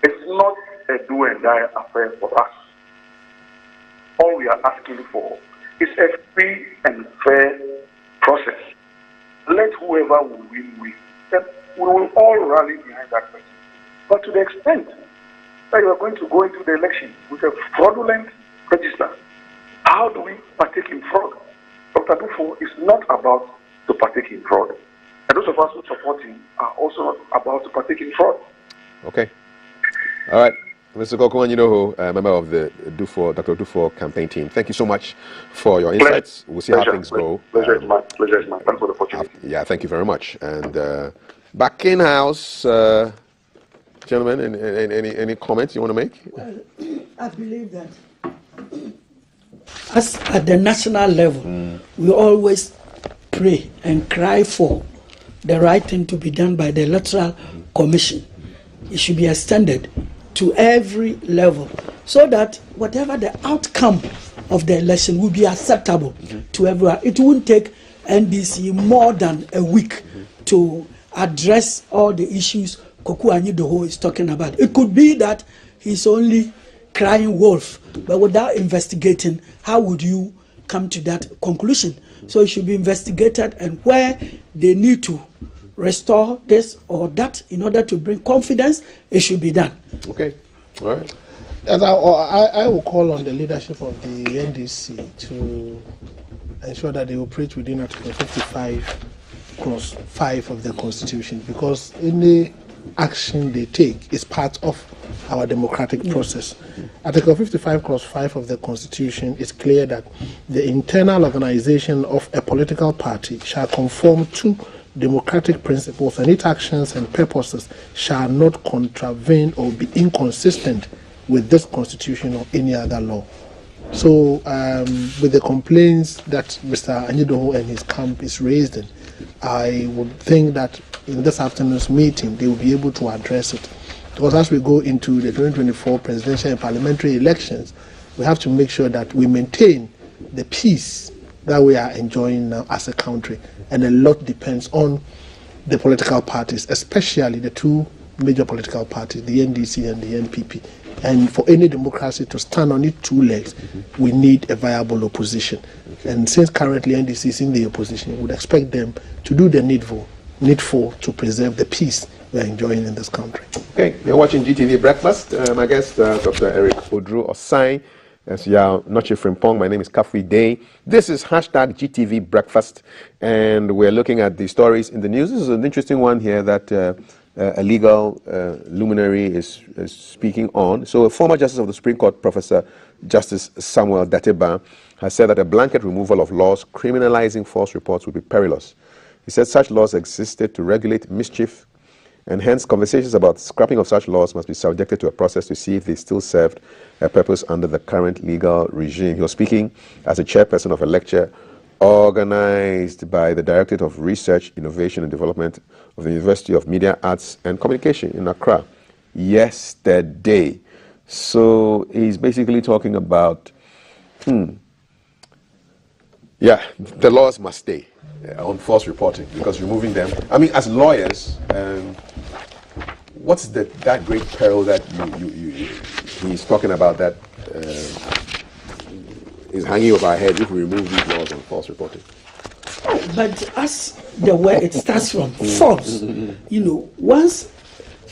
it's not a do and die affair for us. All we are asking for is a free and fair process. Let whoever will win. Then we will all rally behind that person. But to the extent that you are going to go into the election with a fraudulent register, how do we partake in fraud? Dr. Dufo is not about to partake in fraud. And those of us who support him are also not about to partake in fraud. Okay. All right. Mr. Kokoan, you know, member of the Dr. Dufo campaign team. Thank you so much for your insights. We'll see how things go. Pleasure is mine. Pleasure is mine. Thanks for the opportunity. Yeah, thank you very much. And back in house, gentlemen, any comments you want to make? Well, I believe that as at the national level, we always pray and cry for the right thing to be done by the Electoral Commission. It should be extended to every level so that whatever the outcome of the election will be acceptable to everyone. It won't take NDC more than a week to address all the issues Koku Anyidoho is talking about. It could be that he's only crying wolf, but without investigating, how would you come to that conclusion? So it should be investigated, and where they need to restore this or that in order to bring confidence, it should be done. Okay. All right. As I will call on the leadership of the NDC to ensure that they operate within Article 55 Clause 5 of the Constitution, because any action they take is part of our democratic process. Article 55 Clause 5 of the Constitution is clear that the internal organization of a political party shall conform to democratic principles, and its actions and purposes shall not contravene or be inconsistent with this Constitution or any other law. So, with the complaints that Mr. Anyidoho and his camp is raising, I would think that in this afternoon's meeting they will be able to address it. Because as we go into the 2024 presidential and parliamentary elections, we have to make sure that we maintain the peace that we are enjoying now as a country. And a lot depends on the political parties, especially the two major political parties, the NDC and the NPP. And for any democracy to stand on its two legs, we need a viable opposition. And since currently NDC is in the opposition, we would expect them to do the needful to preserve the peace we are enjoying in this country. Okay, you're watching GTV Breakfast. My guest, Dr. Eric Odru Osai. As you are Noche Frimpong, my name is Kafui Day. This is hashtag GTV Breakfast, and we're looking at the stories in the news. This is an interesting one here that a legal luminary is speaking on. So a former Justice of the Supreme Court, Professor Justice Samuel Dateba, has said that a blanket removal of laws criminalizing false reports would be perilous. He said such laws existed to regulate mischief, and hence conversations about scrapping of such laws must be subjected to a process to see if they still served a purpose under the current legal regime. He was speaking as a chairperson of a lecture organized by the Directorate of Research, Innovation and Development of the University of Media, Arts and Communication in Accra yesterday. So he's basically talking about, the laws must stay on false reporting, because removing them, I mean, as lawyers, what's that great peril that he's talking about that is hanging over our head if we remove these laws on false reporting? But as the word it starts from false, once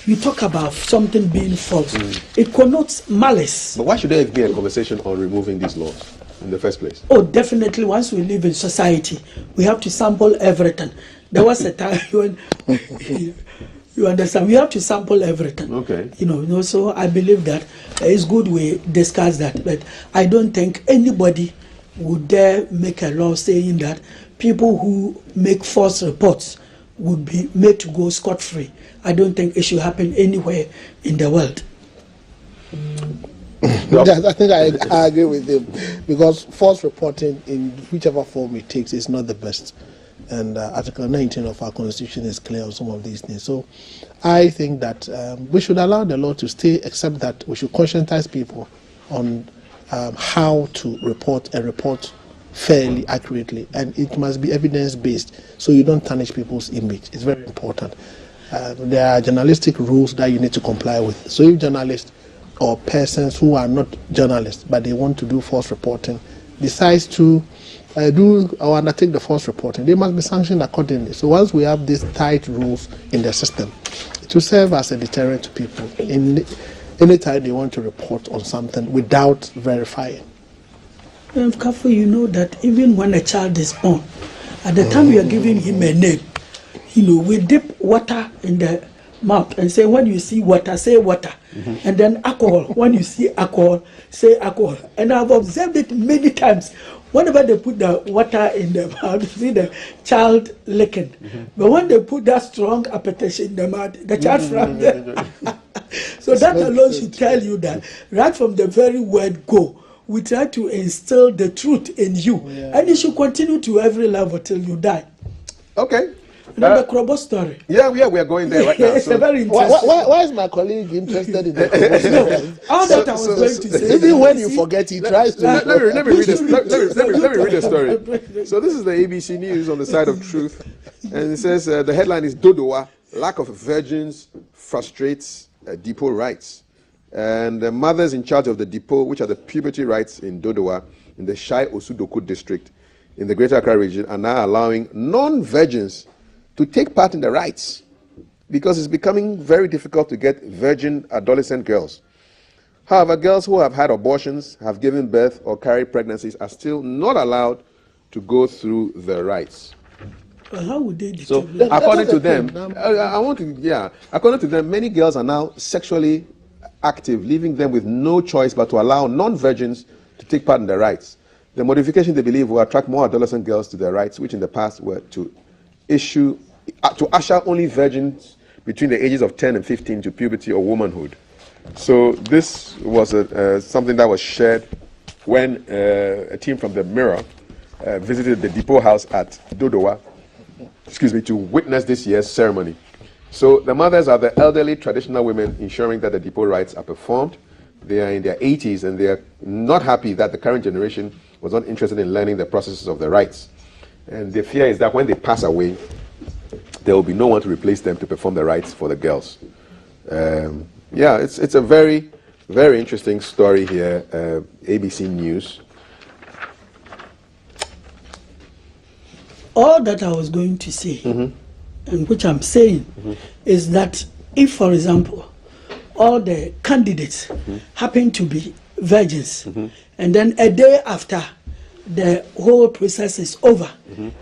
you talk about something being false, it connotes malice. But why should there be a conversation on removing these laws in the first place? Oh, definitely. Once we live in society, we have to sample everything. There was a time when you understand, we have to sample everything. Okay. So I believe that it's good we discuss that, but I don't think anybody would dare make a law saying that people who make false reports would be made to go scot-free. I don't think it should happen anywhere in the world. I think I agree with him, because false reporting in whichever form it takes is not the best. And Article 19 of our Constitution is clear on some of these things. So I think that we should allow the law to stay, except that we should conscientize people on how to report a report fairly, accurately, and it must be evidence-based, so you don't tarnish people's image. It's very important. There are journalistic rules that you need to comply with. So if journalists or persons who are not journalists but they want to do false reporting decides to do or undertake the false reporting, they must be sanctioned accordingly. So once we have these tight rules in the system, it will serve as a deterrent to people in any time they want to report on something without verifying. And Kafu, you know that even when a child is born, at the time we are giving him a name, we dip water in the mouth and say, when you see water, say water. And then alcohol. When you see alcohol, say alcohol. And I've observed it many times. Whenever they put the water in the mouth, you see the child licking. But when they put that strong appetition in the mouth, the child from there. So that alone should tell you that right from the very word go, we try to instill the truth in you. And you should continue to every level till you die. Okay. The Krobo story. Yeah, we are going there right now. It's a very interesting. Why is my colleague interested in the Krobo story? All that I was going to say. Even when you forget, he tries to. Let me read this. Let me read the story. So this is the ABC News on the side of truth, and it says the headline is Dodowa: Lack of virgins frustrates depot rights. And the mothers in charge of the depot, which are the puberty rights in Dodowa, in the Shai Osudoko district, in the Greater Accra region, are now allowing non-virgins to take part in the rites, because it's becoming very difficult to get virgin adolescent girls. However, girls who have had abortions, have given birth, or carry pregnancies are still not allowed to go through the rites. Well, how would they So, according to them, according to them, many girls are now sexually active, leaving them with no choice but to allow non-virgins to take part in the rites. The modification, they believe, will attract more adolescent girls to the rites, which in the past were to usher only virgins between the ages of 10 and 15 to puberty or womanhood. So this was something that was shared when a team from the Mirror visited the depot house at Dodowa, to witness this year's ceremony. So the mothers are the elderly traditional women ensuring that the depot rites are performed. They are in their 80s and they are not happy that the current generation was not interested in learning the processes of the rites. And the fear is that when they pass away, there will be no one to replace them to perform the rites for the girls. It's a very, very interesting story here, ABC News. All that I was going to say, and which I'm saying, is that if, for example, all the candidates happen to be virgins, and then a day after the whole process is over,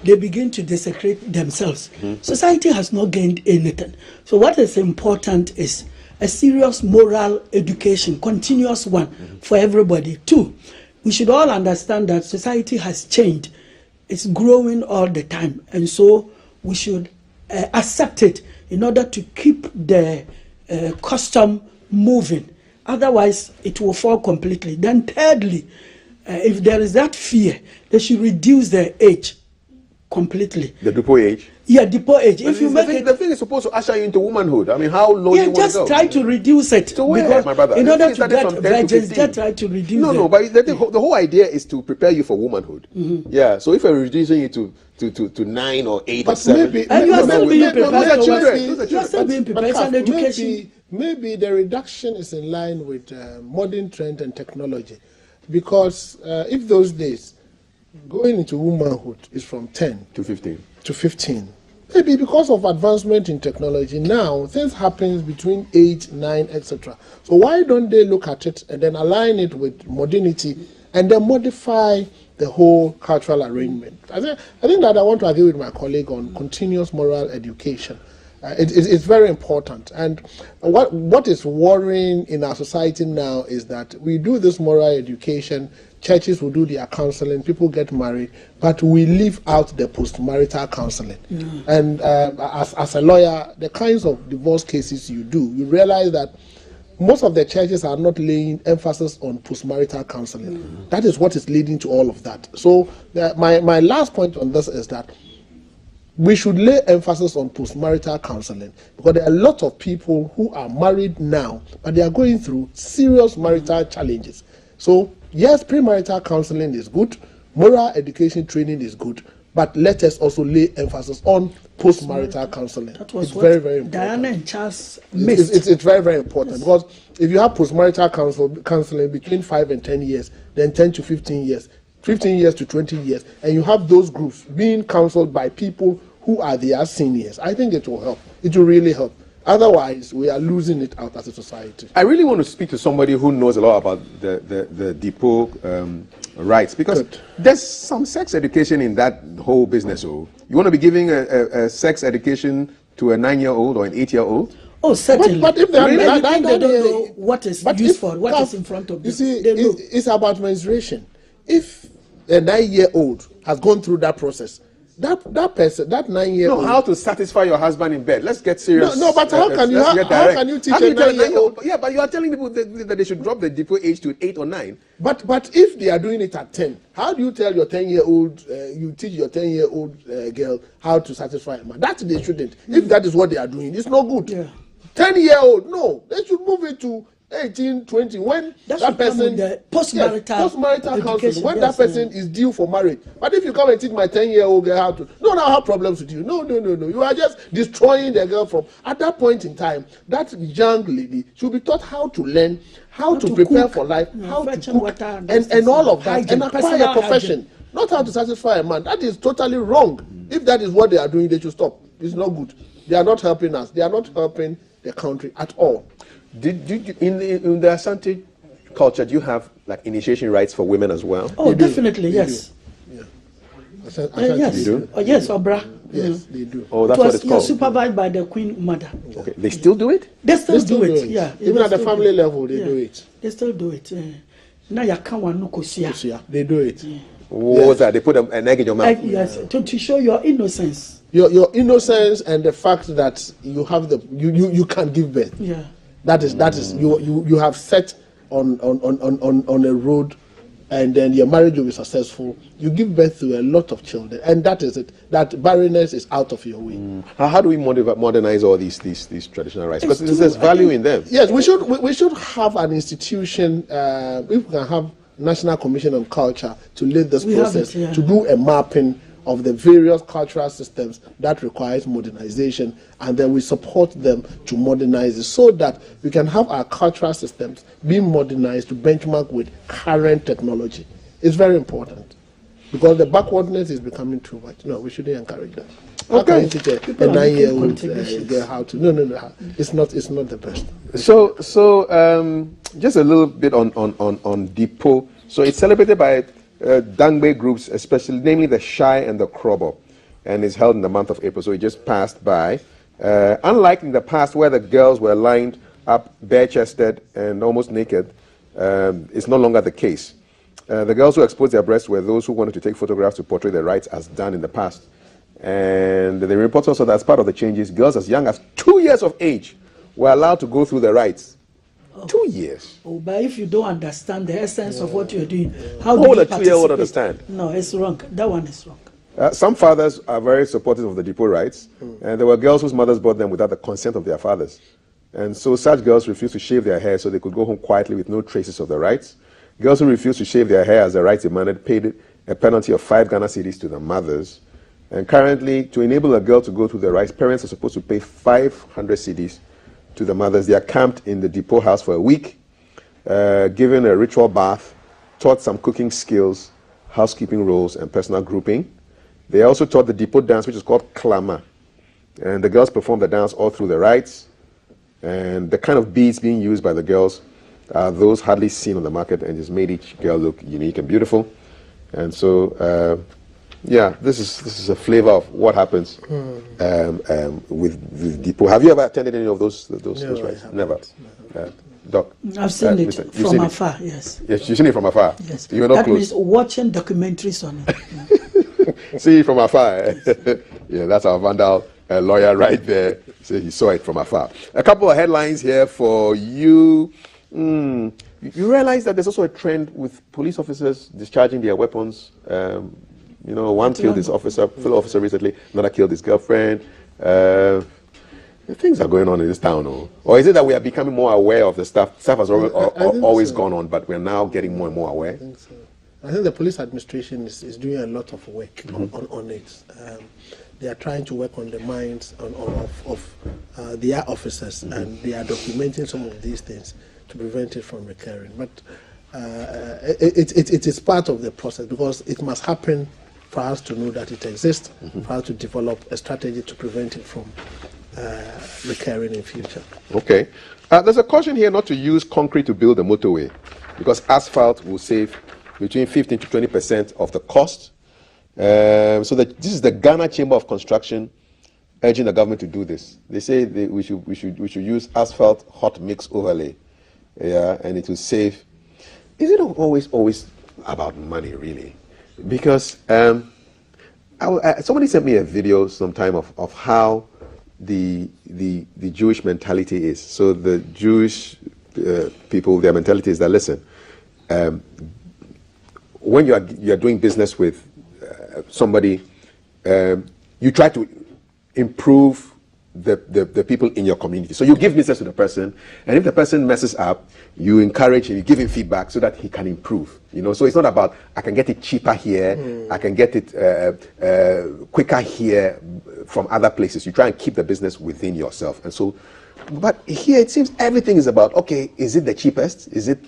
they begin to desecrate themselves. Society has not gained anything. So what is important is a serious moral education, continuous one for everybody. Two, we should all understand that society has changed. It's growing all the time, and so we should accept it in order to keep the custom moving. Otherwise, it will fall completely. Then thirdly, if there is that fear, they should reduce the age completely. The depot age. Yeah, depot age. If you make the thing is supposed to usher you into womanhood. I mean, how low do you want to go? just try to reduce it. To where, because my brother? in order to From get 10 to virgins, 15. just try to reduce No, them. but the whole idea is to prepare you for womanhood. Yeah, so if you're reducing it to 9 or 8 or 7, and you are still being prepared. You are still being prepared. It's an education. Maybe the reduction is in line with modern trend and technology, because if those days going into womanhood is from 10 to 15. to 15, maybe because of advancement in technology now things happen between 8, 9, etc. So why don't they look at it and then align it with modernity and then modify the whole cultural arrangement? I think that I want to agree with my colleague on continuous moral education. It's very important. And what is worrying in our society now is that we do this moral education, churches will do their counseling, people get married, but we leave out the post-marital counseling. And as a lawyer, the kinds of divorce cases you do, you realize that most of the churches are not laying emphasis on post-marital counseling. That is what is leading to all of that. So my last point on this is that we should lay emphasis on post-marital counseling, because there are a lot of people who are married now, but they are going through serious marital challenges. So yes, premarital counseling is good, moral education training is good, but let us also lay emphasis on post-marital counseling. That was it's very, very important. Diana and Charles missed. It's very, very important, because if you have post-marital counseling between 5 and 10 years, then 10 to 15 years, 15 years to 20 years, and you have those groups being counseled by people who are their seniors, I think it will help. It will really help. Otherwise, we are losing it out as a society. I really want to speak to somebody who knows a lot about the depot rights, because there's some sex education in that whole business. Oh, you want to be giving a sex education to a 9-year-old or an 8-year-old? Oh, certainly. But if they they don't know what is used for, what is in front of them. You see, it's about menstruation. If a 9-year-old has gone through that process, that person, that 9-year-old. No, how to satisfy your husband in bed? Let's get serious. No, but how can you teach a 9-year-old? Yeah, but you are telling people that they should drop the depot age to 8 or 9. But if they are doing it at 10, how do you tell your 10-year-old, you teach your 10-year-old girl how to satisfy a man? That they shouldn't. If that is what they are doing, it's no good. Yeah. 10-year-old, no, they should move it to 18, 20, when that person post-marital counseling, when that person is due for marriage. But if you come and teach my 10-year-old girl how to, no, I have problems with you. No. You are just destroying the girl from. At that point in time, that young lady should be taught how to learn, how to prepare cook, for life, how to cook, water, and all of that, hygiene, and acquire a profession. Hygiene. Not how to satisfy a man. That is totally wrong. If that is what they are doing, they should stop. It's not good. They are not helping us. They are not helping the country at all. Did you, in the Asante culture, do you have like initiation rites for women as well? Oh, definitely, yes. Yeah. Yes. You do? Oh, yes, Obra. Yes, they do. Oh, that's what it's called. Supervised by the Queen Mother. Okay, they still do it? They still do it. Yeah. Even at the family level, they do it. They still do it. Now you can't want no kosia. They do it. What was that? They put an egg in your mouth? Yes, to show your innocence. Your innocence and the fact that you have you can give birth. Yeah. That is you have set on a road, and then your marriage will be successful. You give birth to a lot of children, and that is it. That barrenness is out of your way. How do we modernize all these traditional rites? Because there's value in them. Yes, we should have an institution. If we can have National Commission on Culture to lead this process, to do a mapping of the various cultural systems that requires modernization, and then we support them to modernize it so that we can have our cultural systems being modernized to benchmark with current technology. It's very important, because the backwardness is becoming too much. No, we shouldn't encourage that. How can you teach a 9-year-old girl how to? No. It's not the best. So just a little bit on Depot. So it's celebrated by Dangbe groups, especially, namely the Shai and the Krobo, and is held in the month of April. So it just passed by. Unlike in the past, where the girls were lined up bare-chested and almost naked, it's no longer the case. The girls who exposed their breasts were those who wanted to take photographs to portray their rights as done in the past. And the report also that as part of the changes, girls as young as 2 years of age were allowed to go through the rites. 2 years. Oh, but if you don't understand the essence of what you're doing, how would do a you 2-year-old participate? understand? No, it's wrong. That one is wrong. Some fathers are very supportive of the depot rights, and there were girls whose mothers bought them without the consent of their fathers. And so such girls refused to shave their hair so they could go home quietly with no traces of the rights. Girls who refused to shave their hair as the rights demanded paid a penalty of 5 Ghana cedis to the mothers. And currently, to enable a girl to go through the rights, parents are supposed to pay 500 cedis to the mothers. They are camped in the depot house for a week, given a ritual bath, taught some cooking skills, housekeeping roles, and personal grouping. They also taught the depot dance, which is called Klama. And the girls performed the dance all through the rites. And the kind of beads being used by the girls are those hardly seen on the market, and just made each girl look unique and beautiful. And so, yeah, this is a flavor of what happens with depot. Have you ever attended any of those rites? Never. Doc, I've seen it from afar. Yes. Yes, you've seen it from afar. Yes. You were not that close. means watching documentaries on it. See it from afar. Yeah, that's our Vandal lawyer right there. So he saw it from afar. A couple of headlines here for you. You realize that there's also a trend with police officers discharging their weapons. One killed his fellow officer recently. Another killed his girlfriend. Things are going on in this town, or is it that we are becoming more aware of the stuff? Stuff has always gone on, but we're now getting more and more aware. I think so. I think the police administration is doing a lot of work on it. They are trying to work on the minds of their officers, and they are documenting some of these things to prevent it from recurring. But it is part of the process, because it must happen for us to know that it exists, for us to develop a strategy to prevent it from recurring in future. Okay. There's a caution here not to use concrete to build a motorway, because asphalt will save between 15 to 20% of the cost. So this is the Ghana Chamber of Construction urging the government to do this. They say we should use asphalt hot mix overlay, and it will save. Is it always about money, really? Because somebody sent me a video sometime of how the Jewish mentality is. So the Jewish people, their mentality is that, listen, when you are doing business with somebody, you try to improve the people in your community. So you give business to the person, and if the person messes up, you encourage him, you give him feedback so that he can improve. So it's not about, I can get it cheaper here, I can get it quicker here from other places. You try and keep the business within yourself. And so, but here it seems everything is about, okay, is it the cheapest? Is it?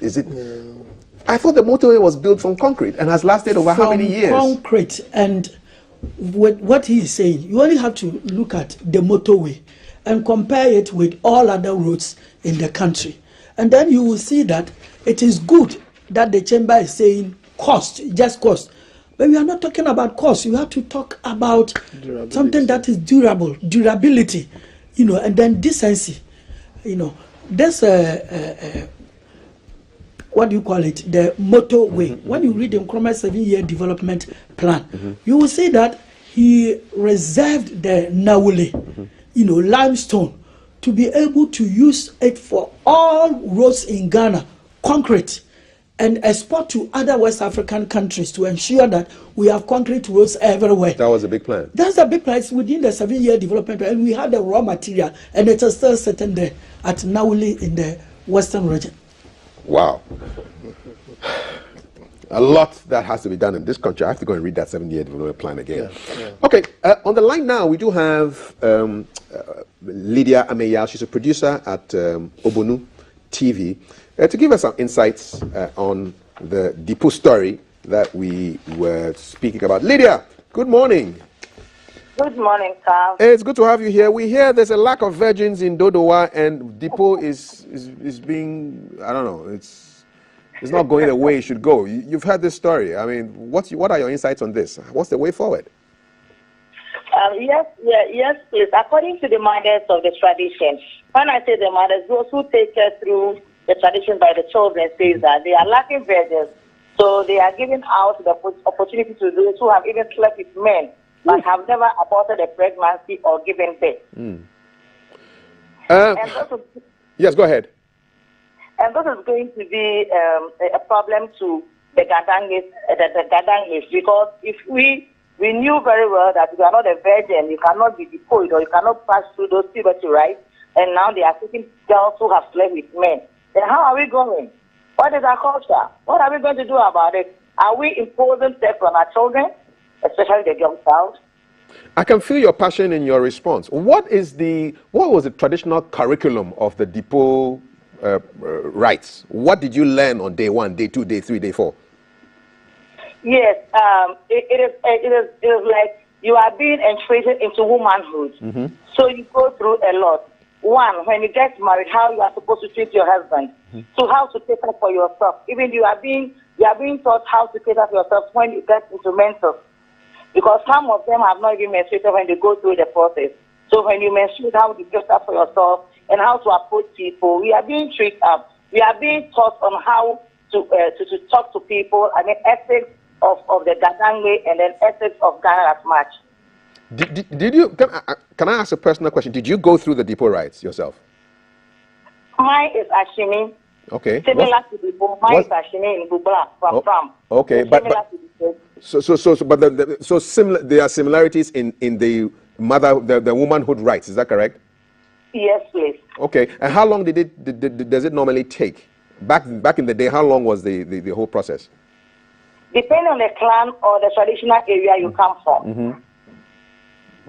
I thought the motorway was built from concrete and has lasted over how many years? Concrete. And what he is saying, you only have to look at the motorway and compare it with all other roads in the country. And then you will see that it is good that the chamber is saying cost, just cost. But we are not talking about cost. You have to talk about something that is durability, and then decency. There's what do you call it? The motorway. When you read the Nkrumah 7-year development plan, you will see that he reserved the Naule, limestone, to be able to use it for all roads in Ghana, concrete, and export to other West African countries to ensure that we have concrete roads everywhere. That was a big plan. That's a big plan. It's within the 7-year development plan, and we had the raw material, and it is still sitting there at Naule in the western region. Wow. A lot that has to be done in this country. I have to go and read that 7-year development plan again. Yeah. Okay, on the line now, we do have Lydia Ameyal. She's a producer at Obonu TV, to give us some insights on the depot story that we were speaking about. Lydia, good morning. Good morning, Carl. It's good to have you here. We hear there's a lack of virgins in Dodowa, and depot is being, I don't know, it's not going the way it should go. You've heard this story. I mean, what are your insights on this? What's the way forward? Yes, please. According to the mothers of the tradition, when I say the mothers, those who take us through the tradition by the children, says that they are lacking virgins, so they are giving out the opportunity to those who have even slept with men, but have never aborted a pregnancy or given birth. Yes, go ahead. And this is going to be a problem to the Gadangis, because if we we knew very well that if you are not a virgin, you cannot be deposed or you cannot pass through those puberty rites. And now they are taking girls who have slept with men. Then how are we going? What is our culture? What are we going to do about it? Are we imposing sex on our children, especially the young child? I can feel your passion in your response. What was the traditional curriculum of the depot rites? What did you learn on day 1, day 2, day 3, day 4? Yes, it is like you are being entreated into womanhood. Mm-hmm. So you go through a lot. 1, when you get married, how you are supposed to treat your husband. Mm-hmm. 2, how to take care for yourself. Even you are being taught how to take care for yourself when you get into menses. Because some of them have not even menstruated when they go through the process. So when you menstruate, how to take care for yourself and how to approach people. We are being treated up. We are being taught on how to talk to people and the ethics of the Gadanwe and then ethics of Ghana as much. Did you? Can I ask a personal question? Did you go through the depot rites yourself? Mine is Ashimi. Okay. Similar to the book. Mine is Ashimi in Bubla from Farm. Okay, but similar. There are similarities in the the womanhood rights. Is that correct? Yes, please. Okay, and how long does it normally take? Back in the day, how long was the whole process? Depending on the clan or the traditional area you come from. Mm-hmm.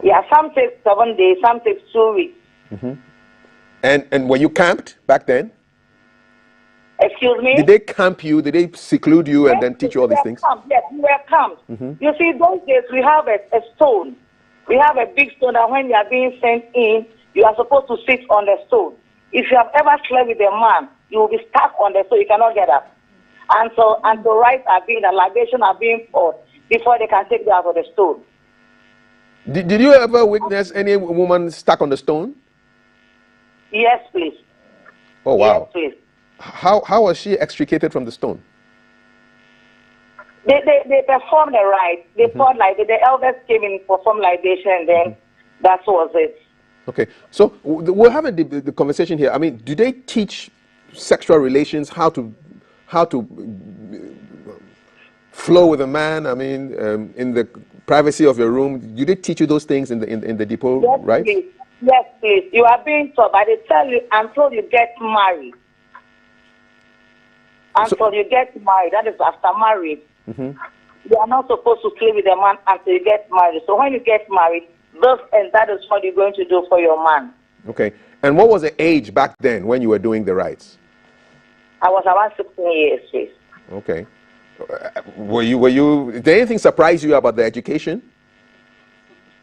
Yeah, some take 7 days, some take 2 weeks. Mm-hmm. And were you camped back then? Excuse me? Did they camp you? Did they seclude you and then teach you all these things? Yes, we were camped. Mm-hmm. You see, those days we have a stone. We have a big stone that when you are being sent in, you are supposed to sit on the stone. If you have ever slept with a man, you will be stuck on the stone. You cannot get up. And so rites are being, the libation are being poured before they can take you out of the stone. Did you ever witness any woman stuck on the stone? Yes, please. Oh, wow. Yes, please. How was she extricated from the stone? They performed the rite. They poured like the elders came in, performed libation, and then that was it. Okay, so we're having the conversation here. I mean, do they teach sexual relations, how to flow with a man? I mean, in the privacy of your room, do they teach you those things in the depot, yes, right? Please. Yes, please. You are being taught, but they tell you until you get married. Until you get married, that is after marriage. Mm-hmm. You are not supposed to sleep with a man until you get married. So when you get married, that is what you're going to do for your man. Okay. And what was the age back then when you were doing the rites? I was around 16 years, please. Okay. Did anything surprise you about the education?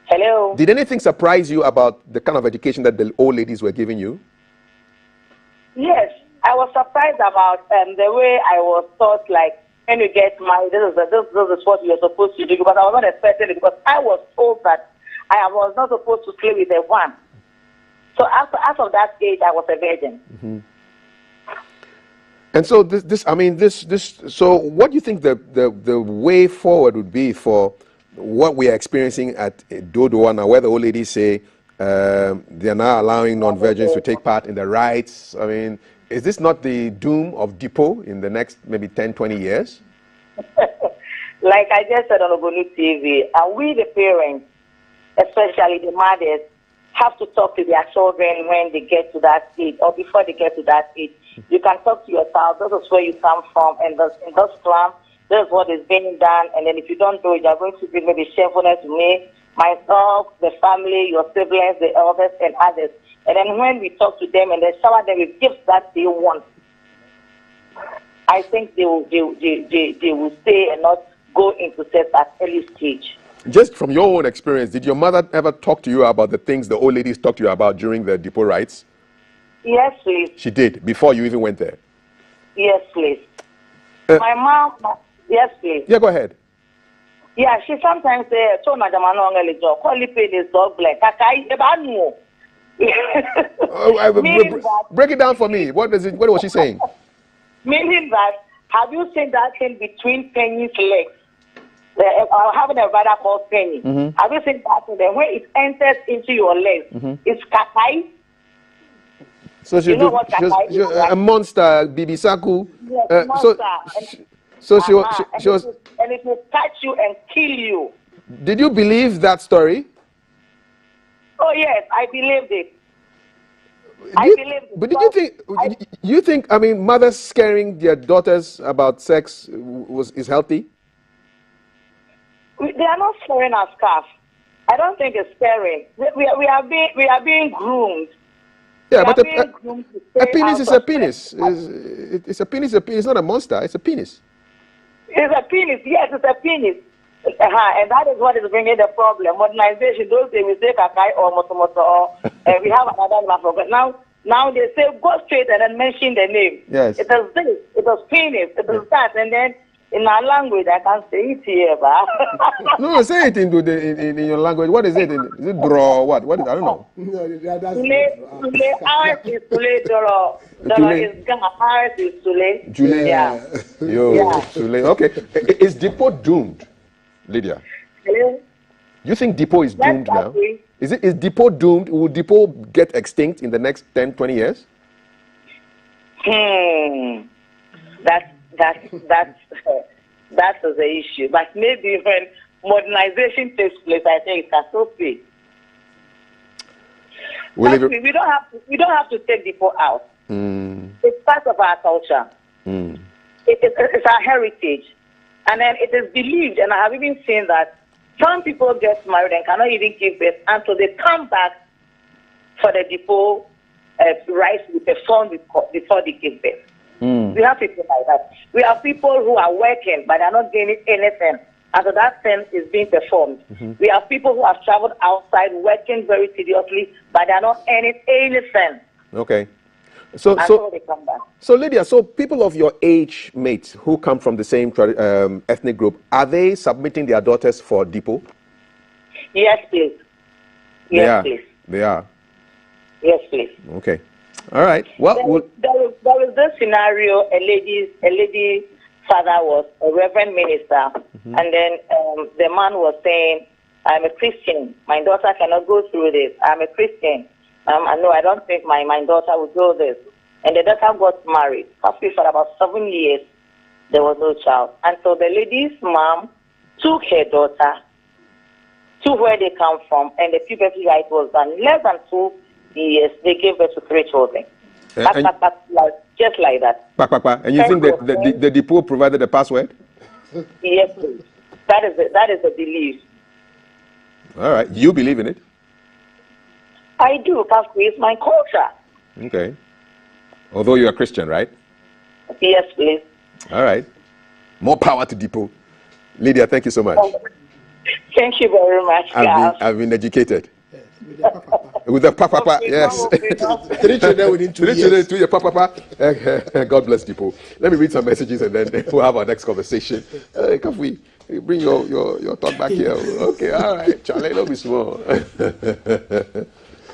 Hello? Did anything surprise you about the kind of education that the old ladies were giving you? Yes. I was surprised about the way I was taught, like, when you get married, this is what you're supposed to do, because I was not expecting it, because I was told that I was not supposed to sleep with a one. So as of that age, I was a virgin. Mm-hmm. And so so what do you think the way forward would be for what we are experiencing at Dodoana, where the old ladies say they are now allowing non-virgins to take part in the rites? I mean, is this not the doom of Depot in the next maybe 10, 20 years? Like I just said on Ogonu TV, and we the parents, especially the mothers, have to talk to their children when they get to that age or before they get to that age. You can talk to your child, this is where you come from, and in this clan, this is what is being done, and then if you don't do it, you're going to bring maybe shamefulness to me, myself, the family, your siblings, the elders, and others. And then when we talk to them and then shower them with gifts that they want, I think they will stay and not go into sex at early stage. Just from your own experience, did your mother ever talk to you about the things the old ladies talked to you about during the Depot rites? Yes, please. She did, before you even went there? Yes, please. My mom, yes, please. Yeah, go ahead. Yeah, she sometimes says, quality is dog black. Break it down for me. What was she saying? Meaning that, have you seen that thing between Penny's legs? Having a brother called Penny. Mm-hmm. Have you seen that thing? Then when it enters into your legs, it's kakai. So she's a monster, Bibi Saku. Yes, monster. So she was, and it will catch you and kill you. Did you believe that story? Oh yes, I believed it. But did you think? I mean, mothers scaring their daughters about sex is healthy? They are not scaring our scarf. I don't think it's scaring. We are being groomed. Yeah, but a penis is a penis. It's a penis. It's not a monster. It's a penis. It's a penis. Yes, it's a penis. And that is what is bringing the problem. Modernization. Those days we say kakai or motomoto or we have another name for it. Now they say go straight and then mention the name. Yes. It is this. It is penis. It is that. And then in our language, I can't say it here, but no, say it in your language. What is it? Is it draw? What is? I don't know. Ours is Sule. Doro is Ghana. Ours is Sule. Jule. Yeah. Sule. Okay. Is Depot doomed, Lydia? Hello? You think Depot is doomed now? Is Depot doomed? Will Depot get extinct in the next 10, 20 years? That is the issue. But maybe when modernization takes place, I think it can still be. We don't have to take Depot out. It's part of our culture. It's our heritage. And then it is believed, and I have even seen that some people get married and cannot even give birth until they come back for the Depot rites to be performed before they give birth. We have people like that. We have people who are working, but they're not gaining anything after that thing is being performed. We have people who have traveled outside, working very tediously, but they're not earning anything. Okay. So they come back. So Lydia, so people of your age mates who come from the same ethnic group, are they submitting their daughters for Depot? Yes, please. Yes, please. They are. Yes, please. Okay. All right. Well, there was this scenario. A lady father was a reverend minister, and then the man was saying, "I'm a Christian. My daughter cannot go through this. I'm a Christian. I don't think my daughter will go this." And the daughter got married. After for about 7 years, there was no child. And so the lady's mom took her daughter to where they come from, and the puberty rite was done. Less than 2 years, they gave birth to 3 children. Just like that. And you think that the Depot provided the password? Yes, please. That is the belief. All right. You believe in it? I do, because it's my culture. Okay. Although you're a Christian, right? Yes, please. All right. More power to Depot. Lydia, thank you so much. Thank you very much, I've been educated. With the papa, yes. 3 children within 2 years. 2 years, papa. God bless Depot. Let me read some messages and then we'll have our next conversation. Can we bring your talk back here? Okay, all right. Charlie, don't be small.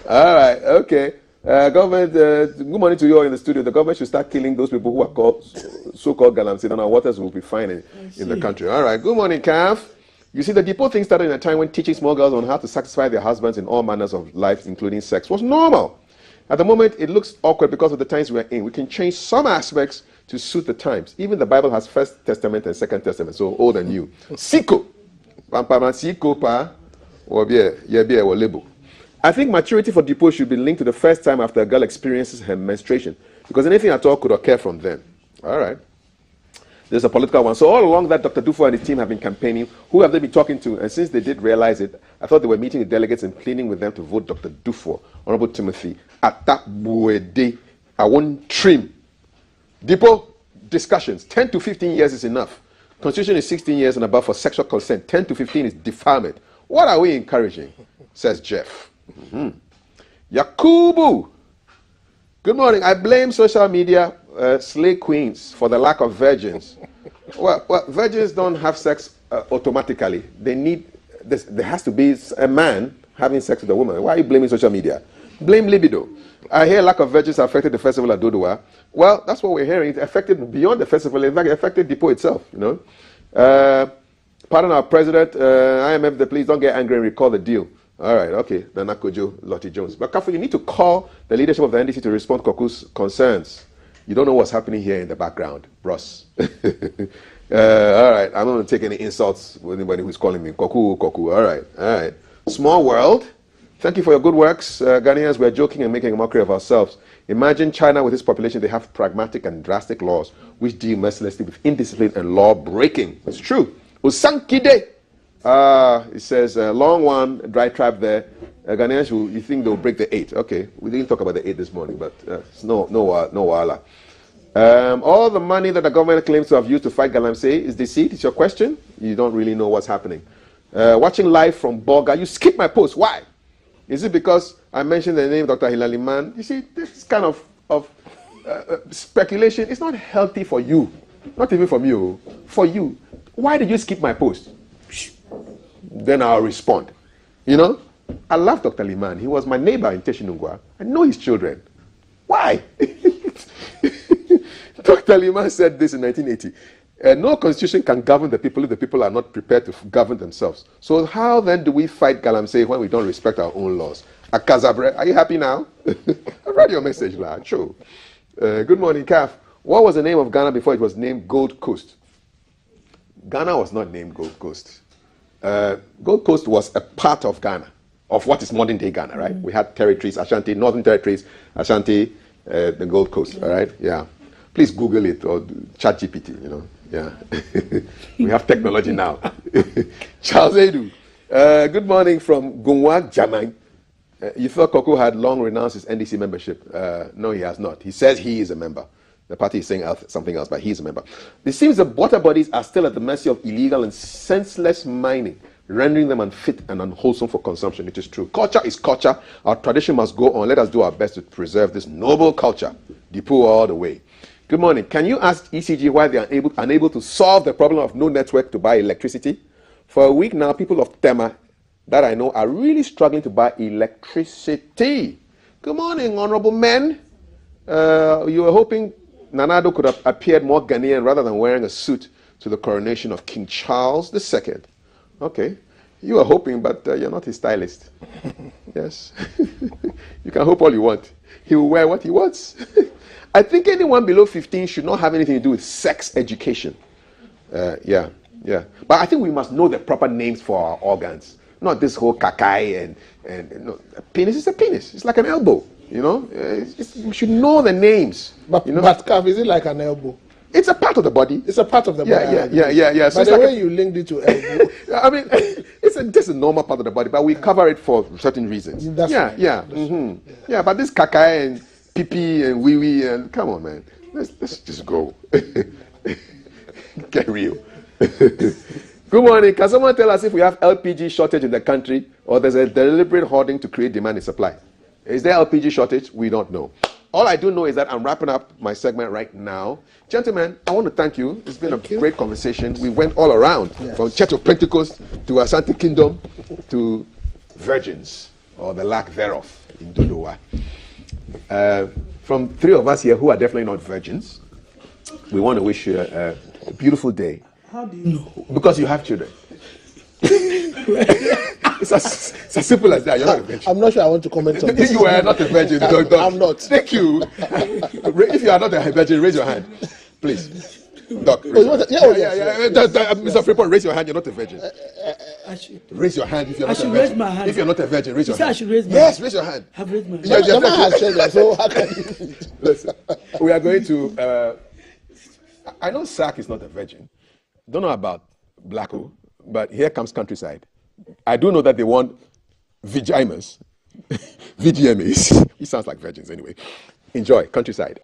All right, okay. Government, good morning to you all in the studio. The government should start killing those people who are called so-called galamsey, and our waters will be fine in the country. All right, good morning, Calf. You see, the Depot thing started in a time when teaching small girls on how to satisfy their husbands in all manners of life, including sex, was normal. At the moment, it looks awkward because of the times we are in. We can change some aspects to suit the times. Even the Bible has First Testament and Second Testament, so old and new. Siko. I think maturity for Depot should be linked to the first time after a girl experiences her menstruation, because anything at all could occur from then. All right. There's a political one. So all along that Dr. Dufo and his team have been campaigning, who have they been talking to? And since they did realize it, I thought they were meeting with delegates and pleading with them to vote Dr. Dufo, Honorable Timothy, Atabuede. I won't trim. Depot discussions, 10 to 15 years is enough. Constitution is 16 years and above for sexual consent. 10 to 15 is defilement. What are we encouraging? Says Jeff. Yakubu. Good morning. I blame social media slay queens for the lack of virgins. Well, virgins don't have sex automatically. There has to be a man having sex with a woman. Why are you blaming social media? Blame libido. I hear lack of virgins affected the festival at Dodowa. Well, that's what we're hearing. It affected beyond the festival. In fact, it affected Depot itself. Pardon our president, IMF, please don't get angry and recall the deal. All right, okay, Nana Kojo, Lottie Jones. But Kafu, you need to call the leadership of the NDC to respond to Koku's concerns. You don't know what's happening here in the background, bros. All right, I'm not going to take any insults with anybody who's calling me Koku, Koku. All right. Small world. Thank you for your good works. Ghanaians, we're joking and making a mockery of ourselves. Imagine China with its population, they have pragmatic and drastic laws which deal mercilessly with indiscipline and law breaking. It's true. Usankide. It says, long one, dry trap there. Ghanaians, you think they'll break the 8. Okay, we didn't talk about the 8 this morning, but it's no wala. All the money that the government claims to have used to fight Galamsey is deceit. It's your question. You don't really know what's happening. Watching live from Boga, you skip my post. Why? Is it because I mentioned the name Dr. Hilary Mann? You see, this kind of speculation is not healthy for you. Not even from you. For you. Why did you skip my post? Then I'll respond. You know, I love Dr. Liman. He was my neighbor in Teshinungwa. I know his children. Why? Dr. Liman said this in 1980. No constitution can govern the people if the people are not prepared to govern themselves. So how then do we fight Galamsey when we don't respect our own laws? Akazabre, are you happy now? I read your message, lad. Sure. Good morning, Kaf. What was the name of Ghana before it was named Gold Coast? Ghana was not named Gold Coast. Gold Coast was a part of Ghana, of what is modern day Ghana, right? We had territories, Ashanti, Northern Territories, Ashanti, the Gold Coast, all right? Yeah. Please Google it or ChatGPT, you know. Yeah. We have technology now. Charles Edu. Good morning from Gunwa, Jamang. You thought Koko had long renounced his NDC membership. No, he has not. He says he is a member. The party is saying something else, but he's a member. It seems the water bodies are still at the mercy of illegal and senseless mining, rendering them unfit and unwholesome for consumption. It is true. Culture is culture. Our tradition must go on. Let us do our best to preserve this noble culture. Depo all the way. Good morning. Can you ask ECG why they are unable to solve the problem of no network to buy electricity? For a week now, people of Tema that I know are really struggling to buy electricity. Good morning, honorable men. You were hoping Nanado could have appeared more Ghanaian rather than wearing a suit to the coronation of King Charles II. Okay. You are hoping, but you're not his stylist. Yes. You can hope all you want. He will wear what he wants. I think anyone below 15 should not have anything to do with sex education. Yeah. But I think we must know the proper names for our organs. Not this whole kakai and no, a penis is a penis. It's like an elbow. You know, we should know the names. But, you know? but calf, is it like an elbow? It's a part of the body. It's a part of the body. Yeah. So by the way you linked it to elbow. I mean, it's a normal part of the body, but we cover it for certain reasons. That's right. Yeah, but this kakai and pee and wee wee and come on, man, let's just go. Get real. Good morning. Can someone tell us if we have LPG shortage in the country or there's a deliberate hoarding to create demand and supply? Is there LPG shortage? We don't know. All I do know is that I'm wrapping up my segment right now. Gentlemen, I want to thank you. It's been a great conversation. We went all around, from Church of Pentecost to Ashanti Kingdom to virgins, or the lack thereof in Dodowa. From three of us here who are definitely not virgins, we want to wish you a beautiful day. How do you know? Because you have children. It's as simple as that. You're not a virgin. I'm not sure I want to comment on this. You are not a virgin. Don't. I'm not. Thank you. If you are not a virgin, raise your hand, please. Doc, Mr. Freeport, raise your hand. You're not a virgin. Raise your hand if you're not a virgin. Raise my hand. If you're not a virgin, raise your hand. I should raise my hand. Yes, raise your hand. I've raised my hand. The man has children, so how can you? Listen, we are going to. I know Sack is not a virgin. Don't know about Blacko, but here comes Countryside. I do know that they want VGMAs. VGMAs. He sounds like virgins anyway. Enjoy Countryside.